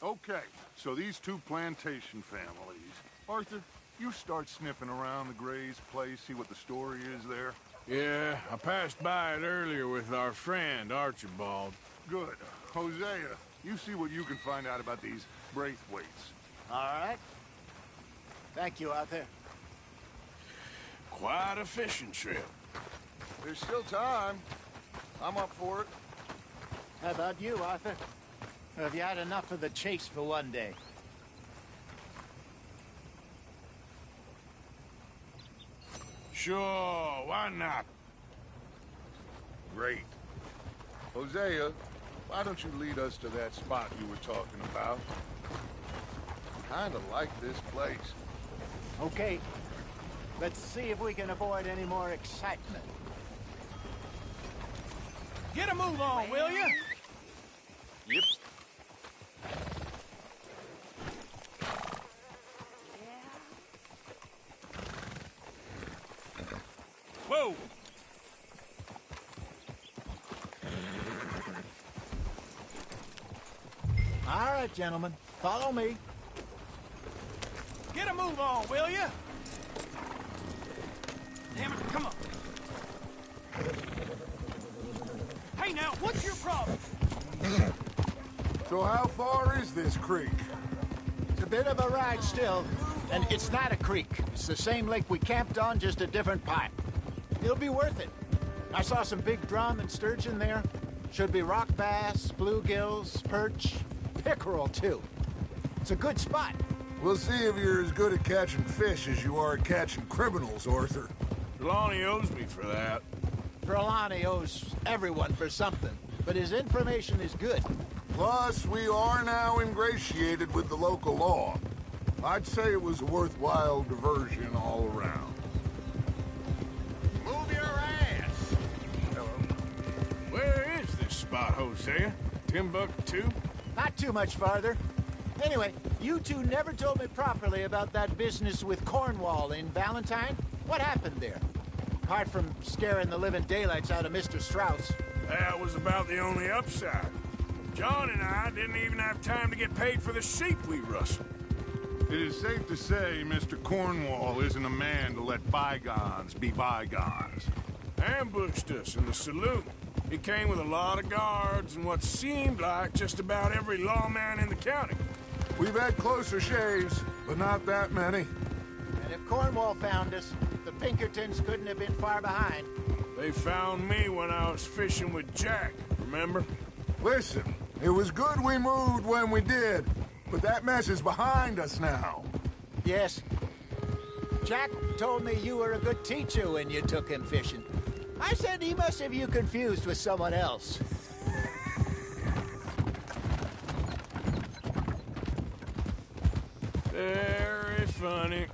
Okay, so these two plantation families. Arthur, you start sniffing around the Gray's place, see what the story is there. Yeah, I passed by it earlier with our friend, Archibald. Good. Hosea, you see what you can find out about these Braithwaites. All right. Thank you, Arthur. Quite a fishing trip. There's still time. I'm up for it. How about you, Arthur? Or have you had enough of the chase for one day? Sure, why not? Great. Hosea, why don't you lead us to that spot you were talking about? Kinda like this place. Okay. Let's see if we can avoid any more excitement. Get a move on, will you? Yep. Whoa! All right, gentlemen. Follow me. Get a move on, will you? Damn it, come on. Hey now, what's your problem? So how far is this creek? It's a bit of a ride still, and it's not a creek. It's the same lake we camped on, just a different pipe. It'll be worth it. I saw some big drum and sturgeon there. Should be rock bass, bluegills, perch, pickerel too. It's a good spot. We'll see if you're as good at catching fish as you are at catching criminals, Arthur. Trelawney owes me for that. Trelawney owes everyone for something, but his information is good. Plus, we are now ingratiated with the local law. I'd say it was a worthwhile diversion all around. Move your ass! Where is this spot, Hosea? Timbuktu? Not too much farther. Anyway, you two never told me properly about that business with Cornwall in Valentine. What happened there? Apart from scaring the living daylights out of Mr. Strauss. That was about the only upside. John and I didn't even have time to get paid for the sheep we rustled. It is safe to say Mr. Cornwall isn't a man to let bygones be bygones. Ambushed us in the saloon. He came with a lot of guards and what seemed like just about every lawman in the county. We've had closer shaves, but not that many. And if Cornwall found us, the Pinkertons couldn't have been far behind. They found me when I was fishing with Jack, remember? Listen, it was good we moved when we did, but that mess is behind us now. Yes. Jack told me you were a good teacher when you took him fishing. I said he must have you confused with someone else. Very funny.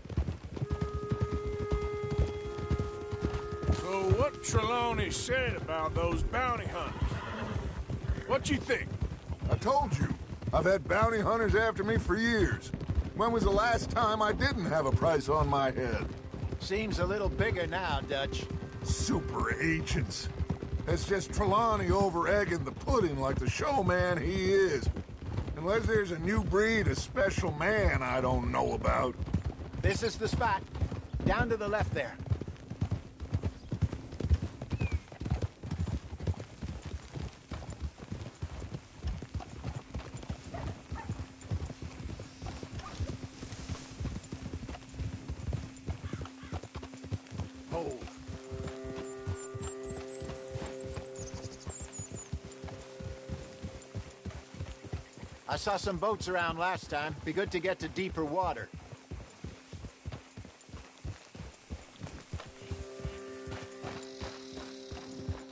So what Trelawney said about those bounty hunters? What you think? I told you. I've had bounty hunters after me for years. When was the last time I didn't have a price on my head? Seems a little bigger now, Dutch. Super agents. It's just Trelawney over-egging the pudding like the showman he is. Unless there's a new breed of special man I don't know about. This is the spot. Down to the left there. Oh. I saw some boats around last time. Be good to get to deeper water.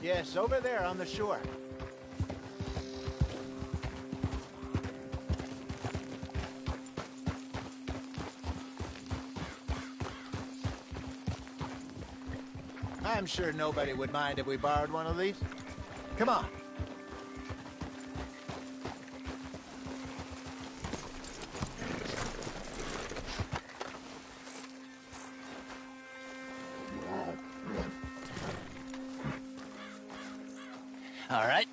Yes, over there on the shore. I'm sure nobody would mind if we borrowed one of these. Come on. All right.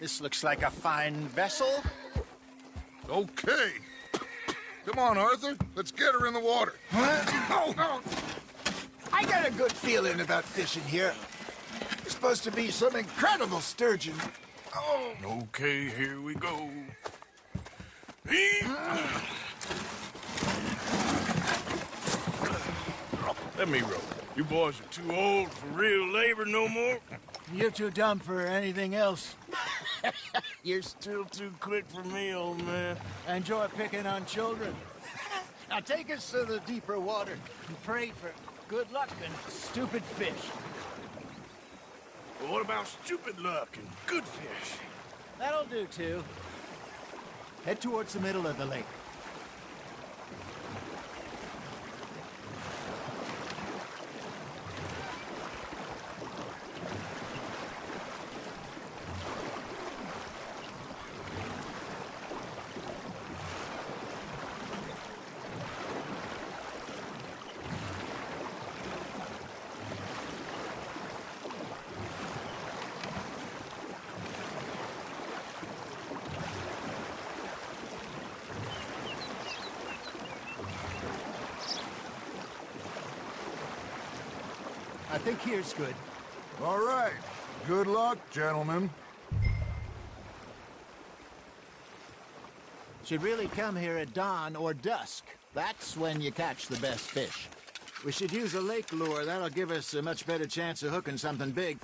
This looks like a fine vessel. Okay. Come on, Arthur. Let's get her in the water. Oh. I got a good feeling about fishing here. There's supposed to be some incredible sturgeon. Oh. Okay, here we go. Let me rope. You boys are too old for real labor no more? You're too dumb for anything else. You're still too quick for me, old man. Enjoy picking on children. Now take us to the deeper water and pray for good luck and stupid fish. Well, what about stupid luck and good fish? That'll do, too. Head towards the middle of the lake. I think here's good. All right. Good luck, gentlemen. Should really come here at dawn or dusk. That's when you catch the best fish. We should use a lake lure. That'll give us a much better chance of hooking something big.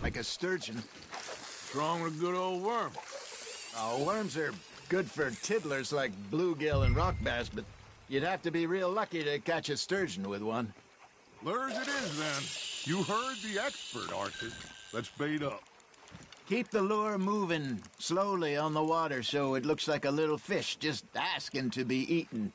Like a sturgeon. What's wrong with a good old worm? Oh, worms are good for tiddlers like bluegill and rock bass, but you'd have to be real lucky to catch a sturgeon with one. Lures it is, then. You heard the expert, Arthur. Let's bait up. Keep the lure moving slowly on the water so it looks like a little fish just asking to be eaten.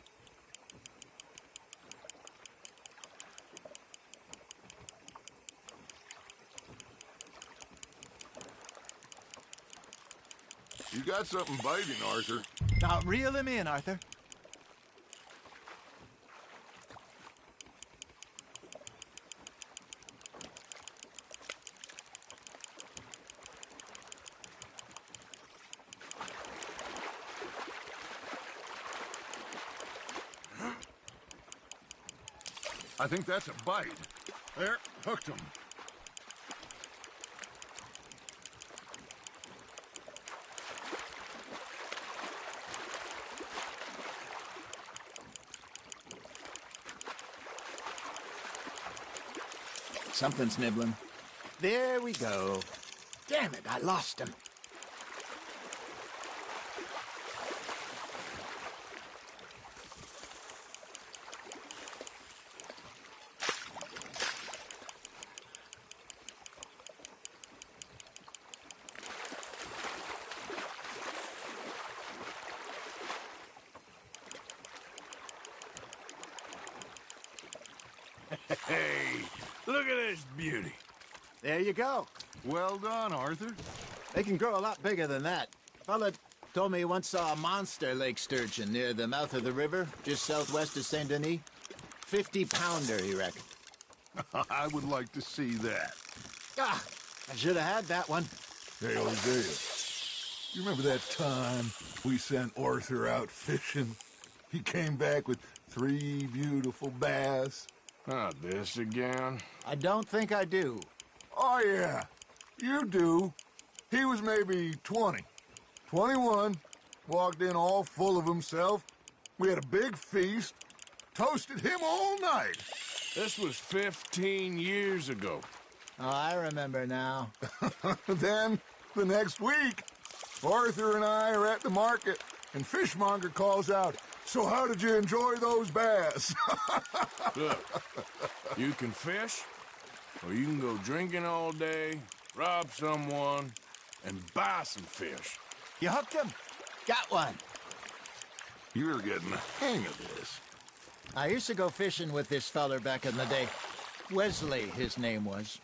You got something biting, Arthur. Now, reel him in, Arthur. I think that's a bite. There, hooked him. Something's nibbling. There we go. Damn it, I lost him. Hey, look at this beauty. There you go. Well done, Arthur. They can grow a lot bigger than that. Fella told me he once saw a monster lake sturgeon near the mouth of the river, just southwest of Saint Denis. 50-pounder, he reckoned. I would like to see that. Ah, I should have had that one. Hey, Hosea, you remember that time we sent Arthur out fishing? He came back with 3 beautiful bass. Not this again. I don't think I do. Oh, yeah, you do. He was maybe 20. 21, walked in all full of himself. We had a big feast, toasted him all night. This was 15 years ago. Oh, I remember now. Then, the next week, Arthur and I are at the market, and Fishmonger calls out, "So how did you enjoy those bass?" Look, you can fish, or you can go drinking all day, rob someone, and buy some fish. You hooked him. Got one. You're getting the hang of this. I used to go fishing with this feller back in the day. Wesley, his name was.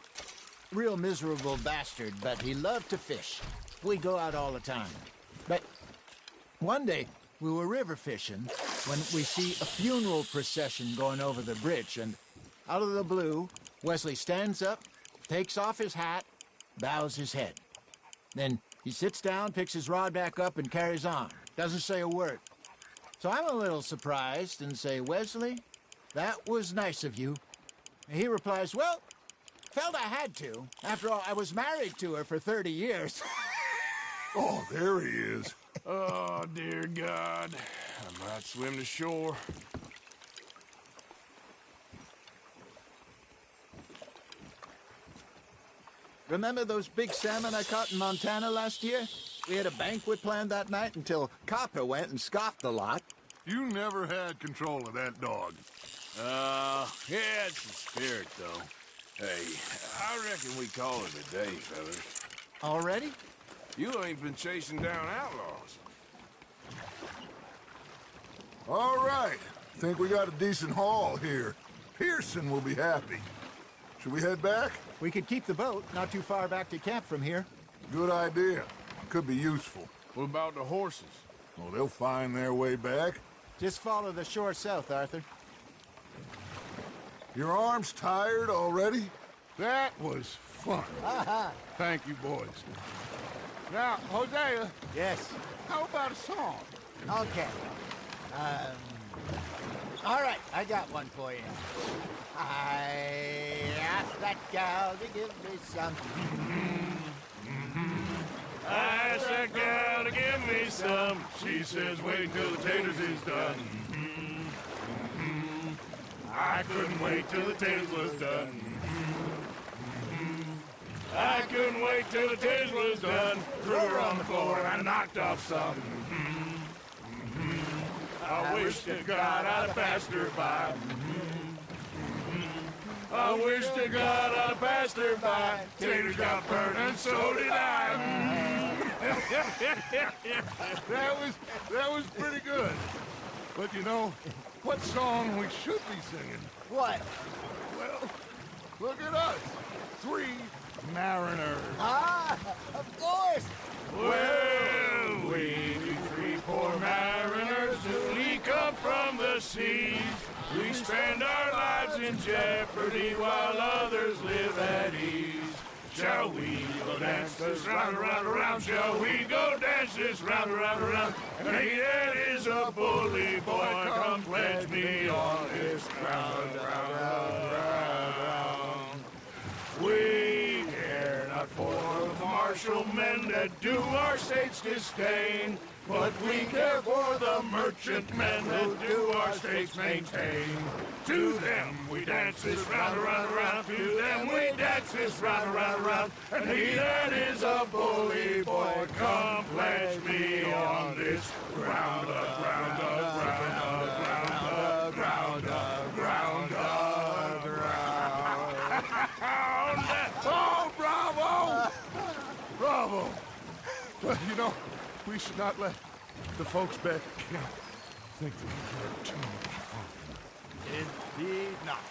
Real miserable bastard, but he loved to fish. We'd go out all the time. But one day, we were river fishing when we see a funeral procession going over the bridge, and out of the blue, Wesley stands up, takes off his hat, bows his head. Then he sits down, picks his rod back up, and carries on. Doesn't say a word. So I'm a little surprised and say, "Wesley, that was nice of you." And he replies, "Well, felt I had to. After all, I was married to her for 30 years. Oh, there he is. Oh, dear God. I might swim to shore. Remember those big salmon I caught in Montana last year? We had a banquet planned that night until Copper went and scoffed the lot. You never had control of that dog. Yeah, it's the spirit, though. Hey, I reckon we call it a day, fellas. Already? You ain't been chasing down outlaws. All right. Think we got a decent haul here. Pearson will be happy. Should we head back? We could keep the boat not too far back to camp from here. Good idea. Could be useful. What about the horses? Well, they'll find their way back. Just follow the shore south, Arthur. Your arms tired already? That was fun. Thank you, boys. Now, Hosea. Yes? How about a song? Okay. All right, I got one for you. I asked that gal to give me some. I asked that gal to give me some. She says, wait till the taters is done. I couldn't wait till the taters was done. I couldn't wait till the taters was done. Threw her on the floor and I knocked off some. I wish to God I'd passed her by. I wish to God I'd passed her by. Taters got burned and so did I. That was pretty good. But you know, what song we should be singing? What? Well, look at us. 3 mariners. Ah, of course. Well, we be 3 poor mariners newly come from the seas. We spend our lives in jeopardy while others live at ease. Shall we go dance this round, around, around? Shall we go dance this round, around, around? And he that is a bully boy, come pledge me on this ground, round. We care not for the martial men that do our states disdain, but we care for the merchant men that do our states maintain. To them we dance this round, around, around. To them we dance this round, around, around. And he that is a bully boy, come pledge me on this ground, ground, ground, ground, ground, ground, ground. Oh, bravo! Bravo! Well, you know, we should not let the folks back at camp think that we had too much fun. Indeed not.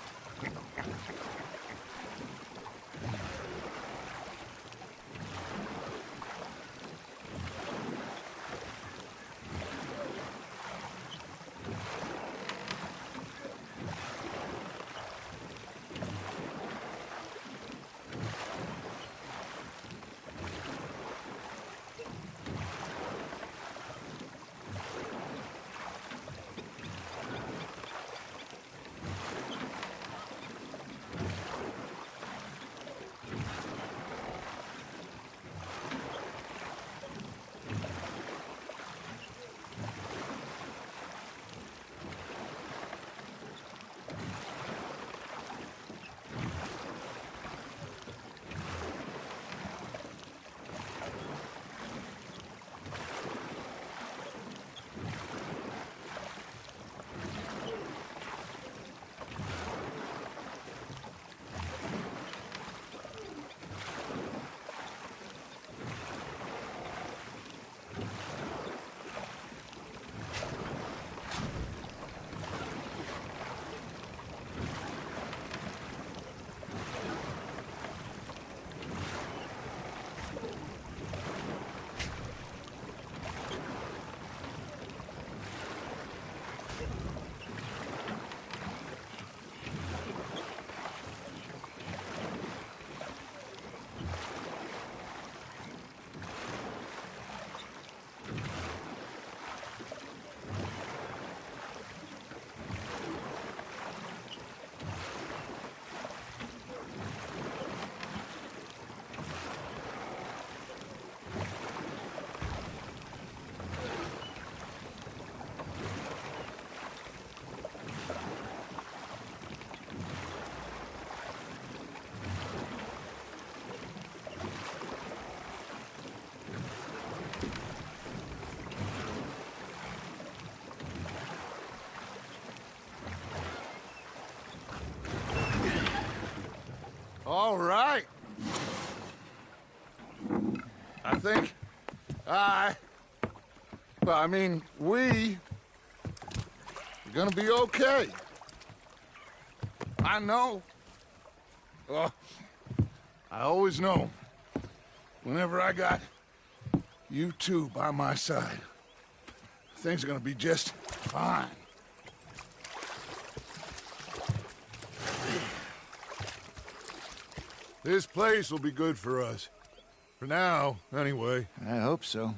think we are gonna be okay. I know. Well, I always know. Whenever I got you two by my side, things are gonna be just fine. This place will be good for us. For now, anyway. I hope so.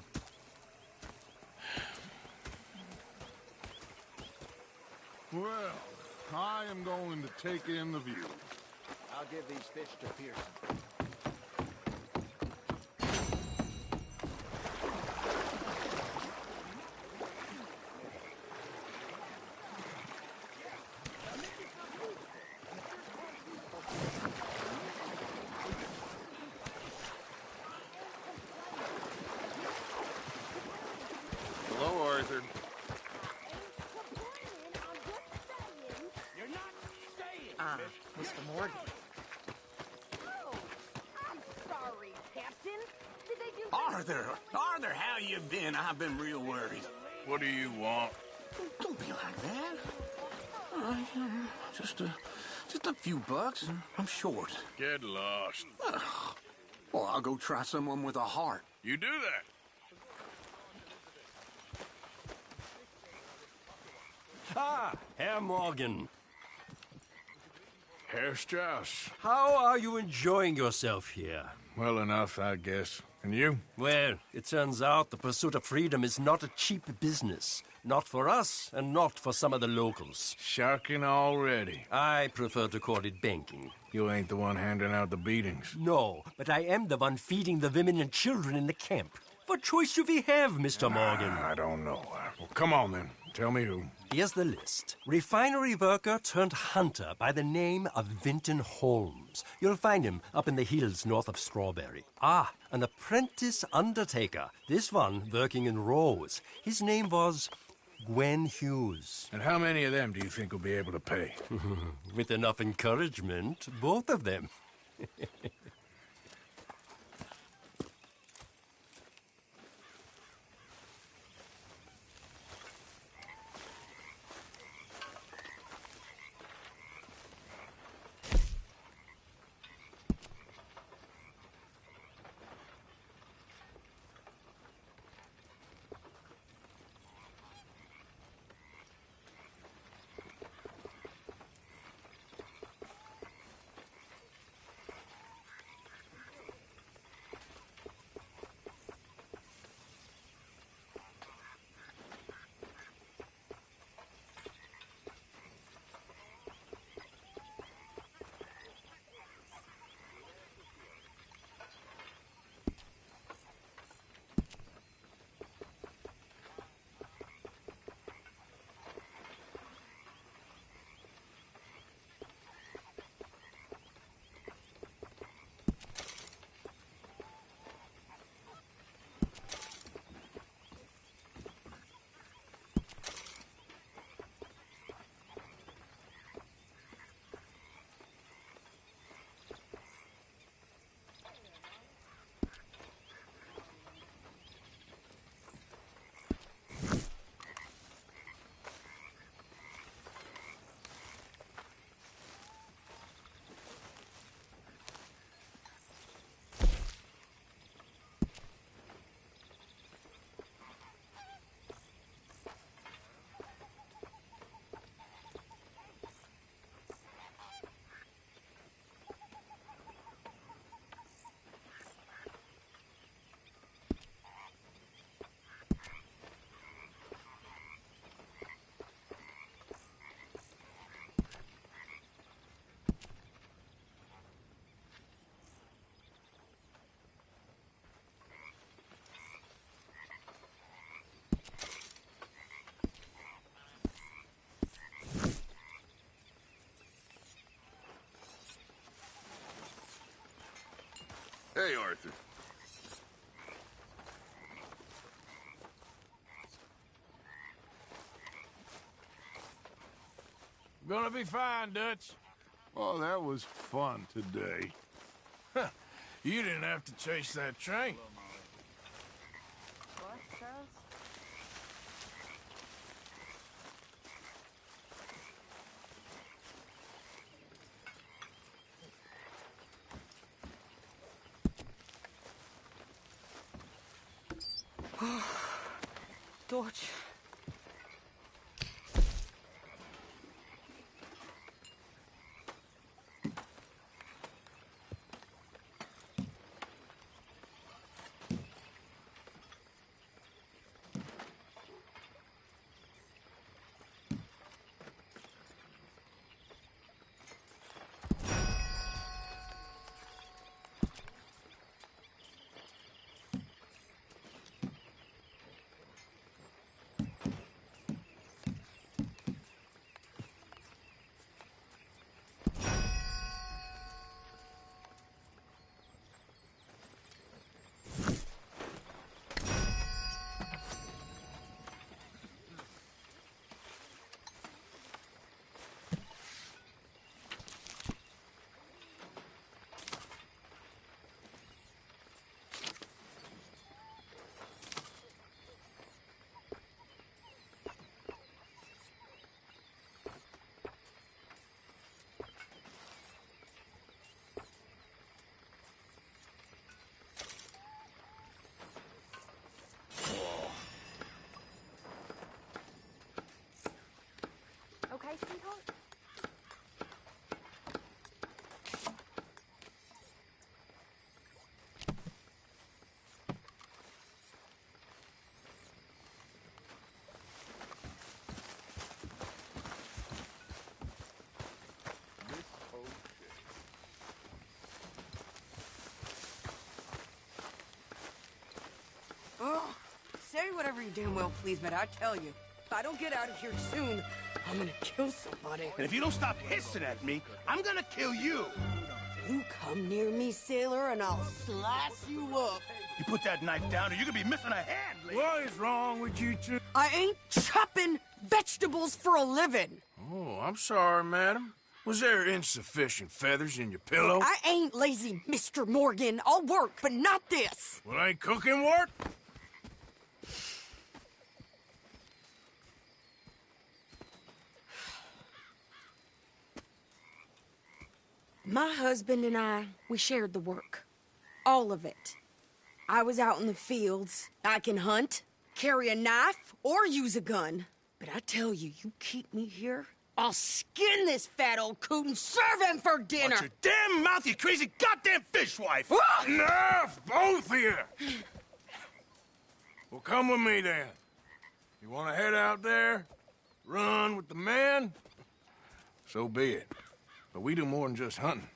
Well, I am going to take in the view. I'll give these fish to Pearson. Hello, Arthur. Mr. Morgan. Sorry, Captain. Did they do... Arthur, how you been? I've been real worried. What do you want? Don't be like that. Just a few bucks, and I'm short. Get lost. Well, I'll go try someone with a heart. You do that. Ah, Herr Morgan. Herr Strauss. How are you enjoying yourself here? Well enough, I guess. And you? Well, it turns out the pursuit of freedom is not a cheap business. Not for us, and not for some of the locals. Sharking already. I prefer to call it banking. You ain't the one handing out the beatings. No, but I am the one feeding the women and children in the camp. What choice do we have, Mr. Morgan? I don't know. Well, come on then. Tell me who. Here's the list. Refinery worker turned hunter by the name of Vinton Holmes. You'll find him up in the hills north of Strawberry. Ah, an apprentice undertaker. This one working in rows. His name was Gwen Hughes. And how many of them do you think will be able to pay? With enough encouragement, both of them. Hey, Arthur. Gonna be fine, Dutch. Oh, that was fun today. You didn't have to chase that train. torch. Okay, sweetheart? Oh, say whatever you damn well please, but I tell you, if I don't get out of here soon, I'm gonna kill somebody. And if you don't stop hissing at me, I'm gonna kill you. You come near me, sailor, and I'll slice you up. You put that knife down or you're gonna be missing a hand, lady. What is wrong with you two? I ain't chopping vegetables for a living. Oh, I'm sorry, madam. Was there insufficient feathers in your pillow? I ain't lazy, Mr. Morgan. I'll work, but not this. Well, ain't cooking work? My husband and I, we shared the work. All of it. I was out in the fields. I can hunt, carry a knife, or use a gun. But I tell you, you keep me here, I'll skin this fat old coot and serve him for dinner. Watch your damn mouth, you crazy goddamn fishwife. Enough, both of you. Well, come with me then. You want to head out there, run with the men? So be it. But we do more than just hunting.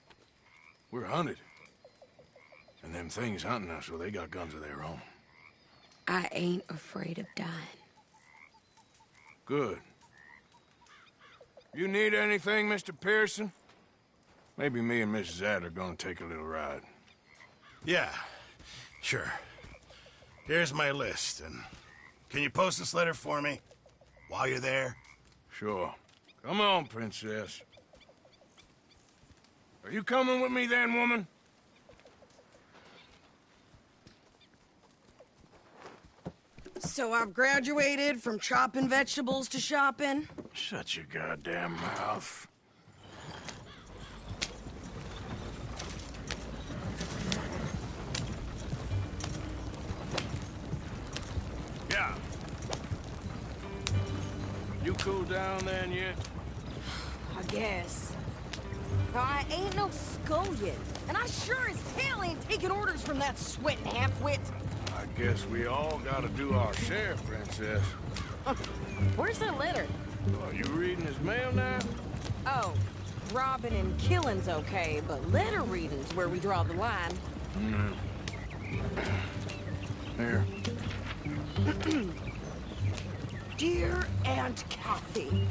We're hunted. And them things hunting us, well, they got guns of their own. I ain't afraid of dying. Good. You need anything, Mr. Pearson? Maybe me and Mrs. Adler are gonna take a little ride. Yeah, sure. Here's my list, and can you post this letter for me while you're there? Sure. Come on, Princess. Are you coming with me then, woman? So I've graduated from chopping vegetables to shopping? Shut your goddamn mouth. Yeah. You cool down then yet? I guess. I ain't no scullion, and I sure as hell ain't taking orders from that sweating half-wit. I guess we all gotta do our share, Princess. Where's that letter? Are you reading his mail now? Oh, robbing and killing's okay, but letter reading's where we draw the line. Here. Dear Aunt Kathy,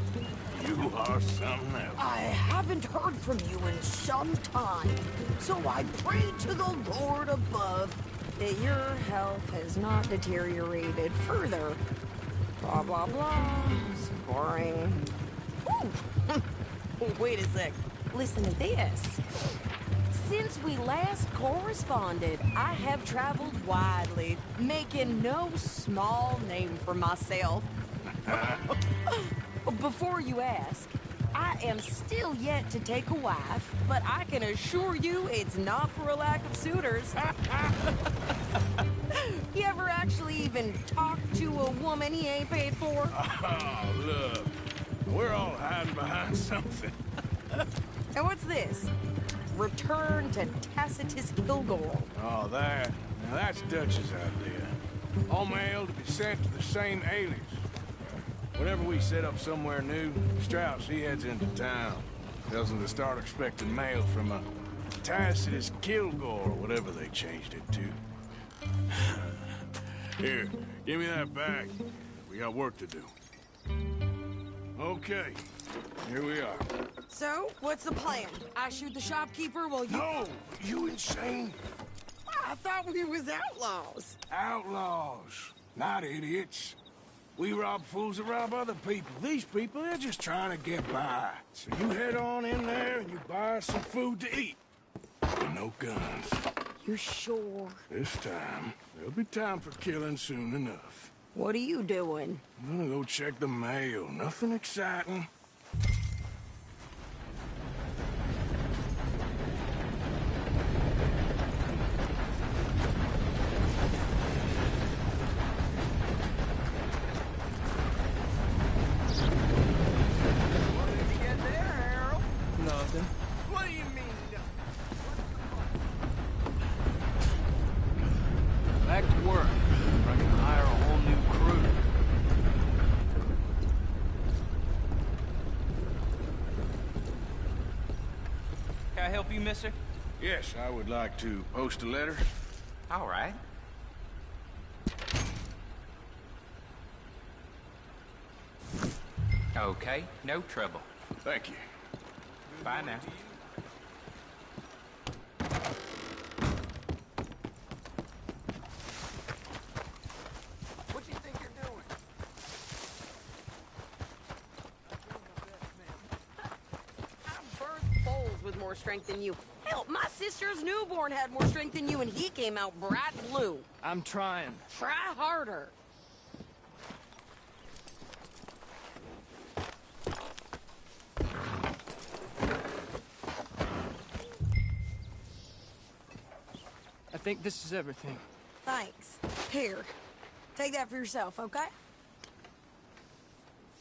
You are something else. I haven't heard from you in some time, so I pray to the Lord above that your health has not deteriorated further. Blah, blah, blah. It's boring. Ooh. Wait a sec. Listen to this. Since we last corresponded, I have traveled widely, making no small name for myself. Before you ask, I am still yet to take a wife, but I can assure you it's not for a lack of suitors. You ever actually even talk to a woman he ain't paid for? Oh, look. We're all hiding behind something. And what's this? Return to Tacitus Kilgore. Oh, that. Now, that's Dutch's idea. All mail to be sent to the same alias. Whenever we set up somewhere new, Strauss, he heads into town. Tells them to start expecting mail from a Tacitus Kilgore, or whatever they changed it to. Here, give me that back. We got work to do. Okay, here we are. So, what's the plan? I shoot the shopkeeper while you... No! You insane? I thought we was outlaws. Outlaws, not idiots. We rob fools that rob other people. These people, they're just trying to get by. So you head on in there and you buy us some food to eat. And no guns. You sure? This time, there'll be time for killing soon enough. What are you doing? I'm gonna go check the mail. Nothing exciting. Nothing. What do you mean? Back to work. I can hire a whole new crew. Can I help you, mister? Yes, I would like to post a letter. All right. Okay, no trouble. Thank you. Bye now. What do you think you're doing? I birthed foals with more strength than you. Hell, my sister's newborn had more strength than you, and he came out bright blue. I'm trying. Try harder. I think this is everything. Thanks. Here, take that for yourself, okay?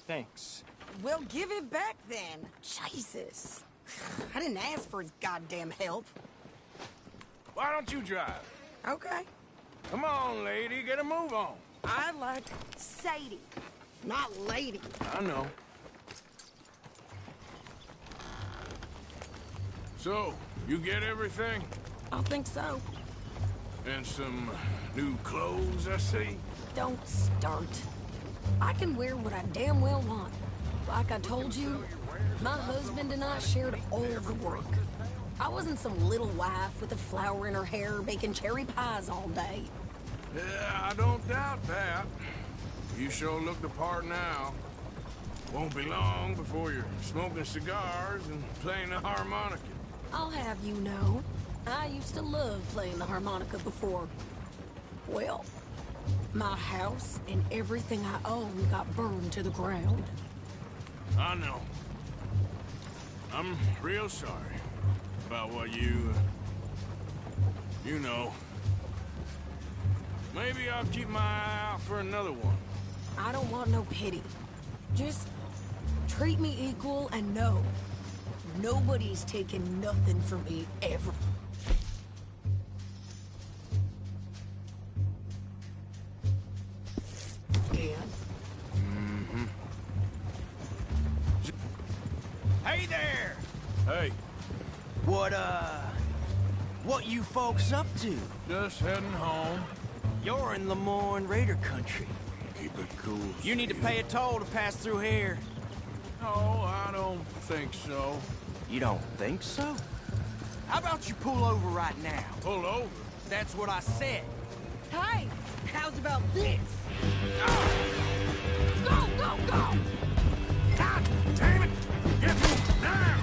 Thanks. Well, give it back then. Jesus. I didn't ask for his goddamn help. Why don't you drive? Okay. Come on, lady, get a move on. I like Sadie, not lady. I know. So, you get everything? I think so. And some new clothes, I see? Don't start. I can wear what I damn well want. Like I told you, my husband and I shared all the work. I wasn't some little wife with a flower in her hair baking cherry pies all day. Yeah, I don't doubt that. You sure look the part now. Won't be long before you're smoking cigars and playing the harmonica. I'll have you know, I used to love playing the harmonica before. Well, my house and everything I own got burned to the ground. I know. I'm real sorry about what you know. Maybe I'll keep my eye out for another one. I don't want no pity. Just treat me equal and know nobody's taking nothing from me ever. Hey there! Hey. What you folks up to? Just heading home. You're in Lemoyne Raider country. Keep it cool. You need to pay a toll to pass through here. No, I don't think so. You don't think so? How about you pull over right now? Pull over? That's what I said. Hey, how's about this? Go, go, go! God damn it! Get moving now!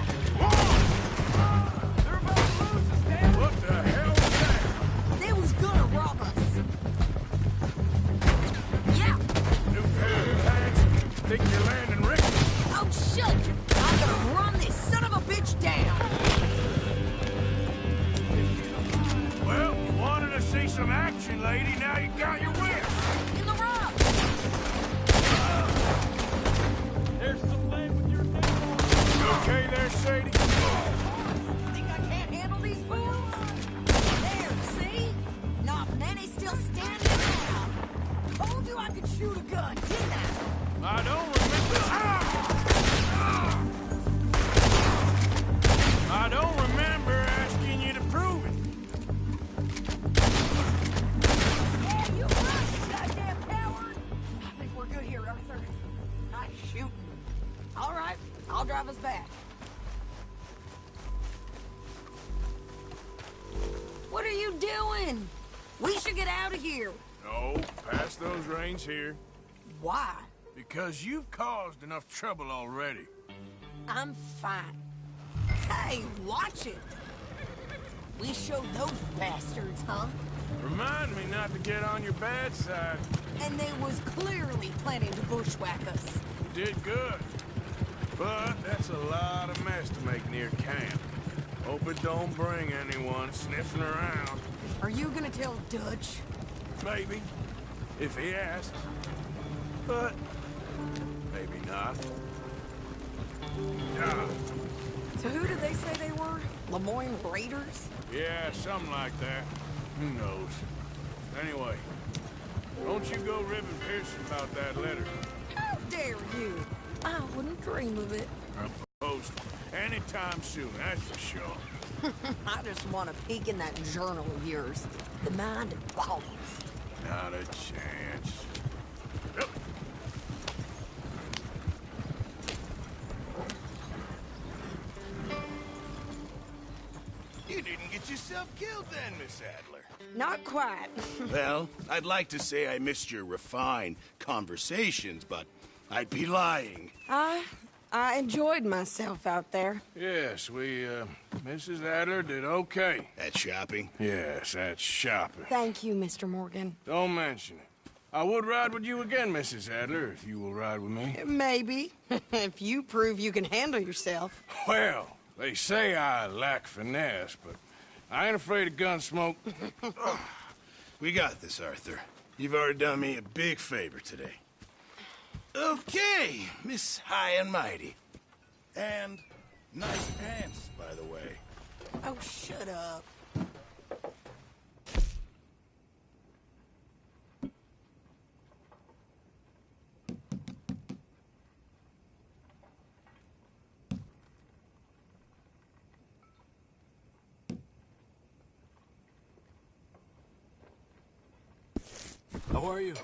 They're about to lose us, damn it! What the hell was that? They was gonna rob us. Yeah! New pair of pants? Think you're landing Rick? Oh, shit! I'm gonna run this son of a bitch down! Well, you wanted to see some action? fishing, lady. Now you got your whip. In the rock! There's some land with your name on it. You okay there, Sadie? Think I can't handle these fools? There, see? Not many still standing now. Told you I could shoot a gun, didn't I? I don't remember. I don't remember asking you to prove it. Yeah, you right, you goddamn coward! I think we're good here, Arthur. Nice shooting. All right, I'll drive us back. What are you doing? We should get out of here. No, pass those reins here. Why? Because you've caused enough trouble already. I'm fine. Hey, watch it. We showed those bastards, huh? Remind me not to get on your bad side. And they was clearly planning to bushwhack us. You did good. But that's a lot of mess to make near camp. Hope it don't bring anyone sniffing around. Are you gonna tell Dutch? Maybe. If he asks. But maybe not. Yeah. So who did they say they were? Lemoyne Raiders? Yeah, something like that. Who knows? Anyway, don't you go ribbing Pearson about that letter. How dare you? I wouldn't dream of it. I'll post anytime soon, that's for sure. I just want to peek in that journal of yours. The mind of volumes. Not a chance. Yep. You didn't get yourself killed then, Miss Adler. Not quite. Well, I'd like to say I missed your refined conversations, but I'd be lying. I enjoyed myself out there. Yes, Mrs. Adler did okay. At shopping? Yes, at shopping. Thank you, Mr. Morgan. Don't mention it. I would ride with you again, Mrs. Adler, if you will ride with me. Maybe. If you prove you can handle yourself. Well, they say I lack finesse, but I ain't afraid of gun smoke. We got this, Arthur. You've already done me a big favor today. Okay, Miss High and Mighty. And nice pants, by the way. Oh, shut up. How are you?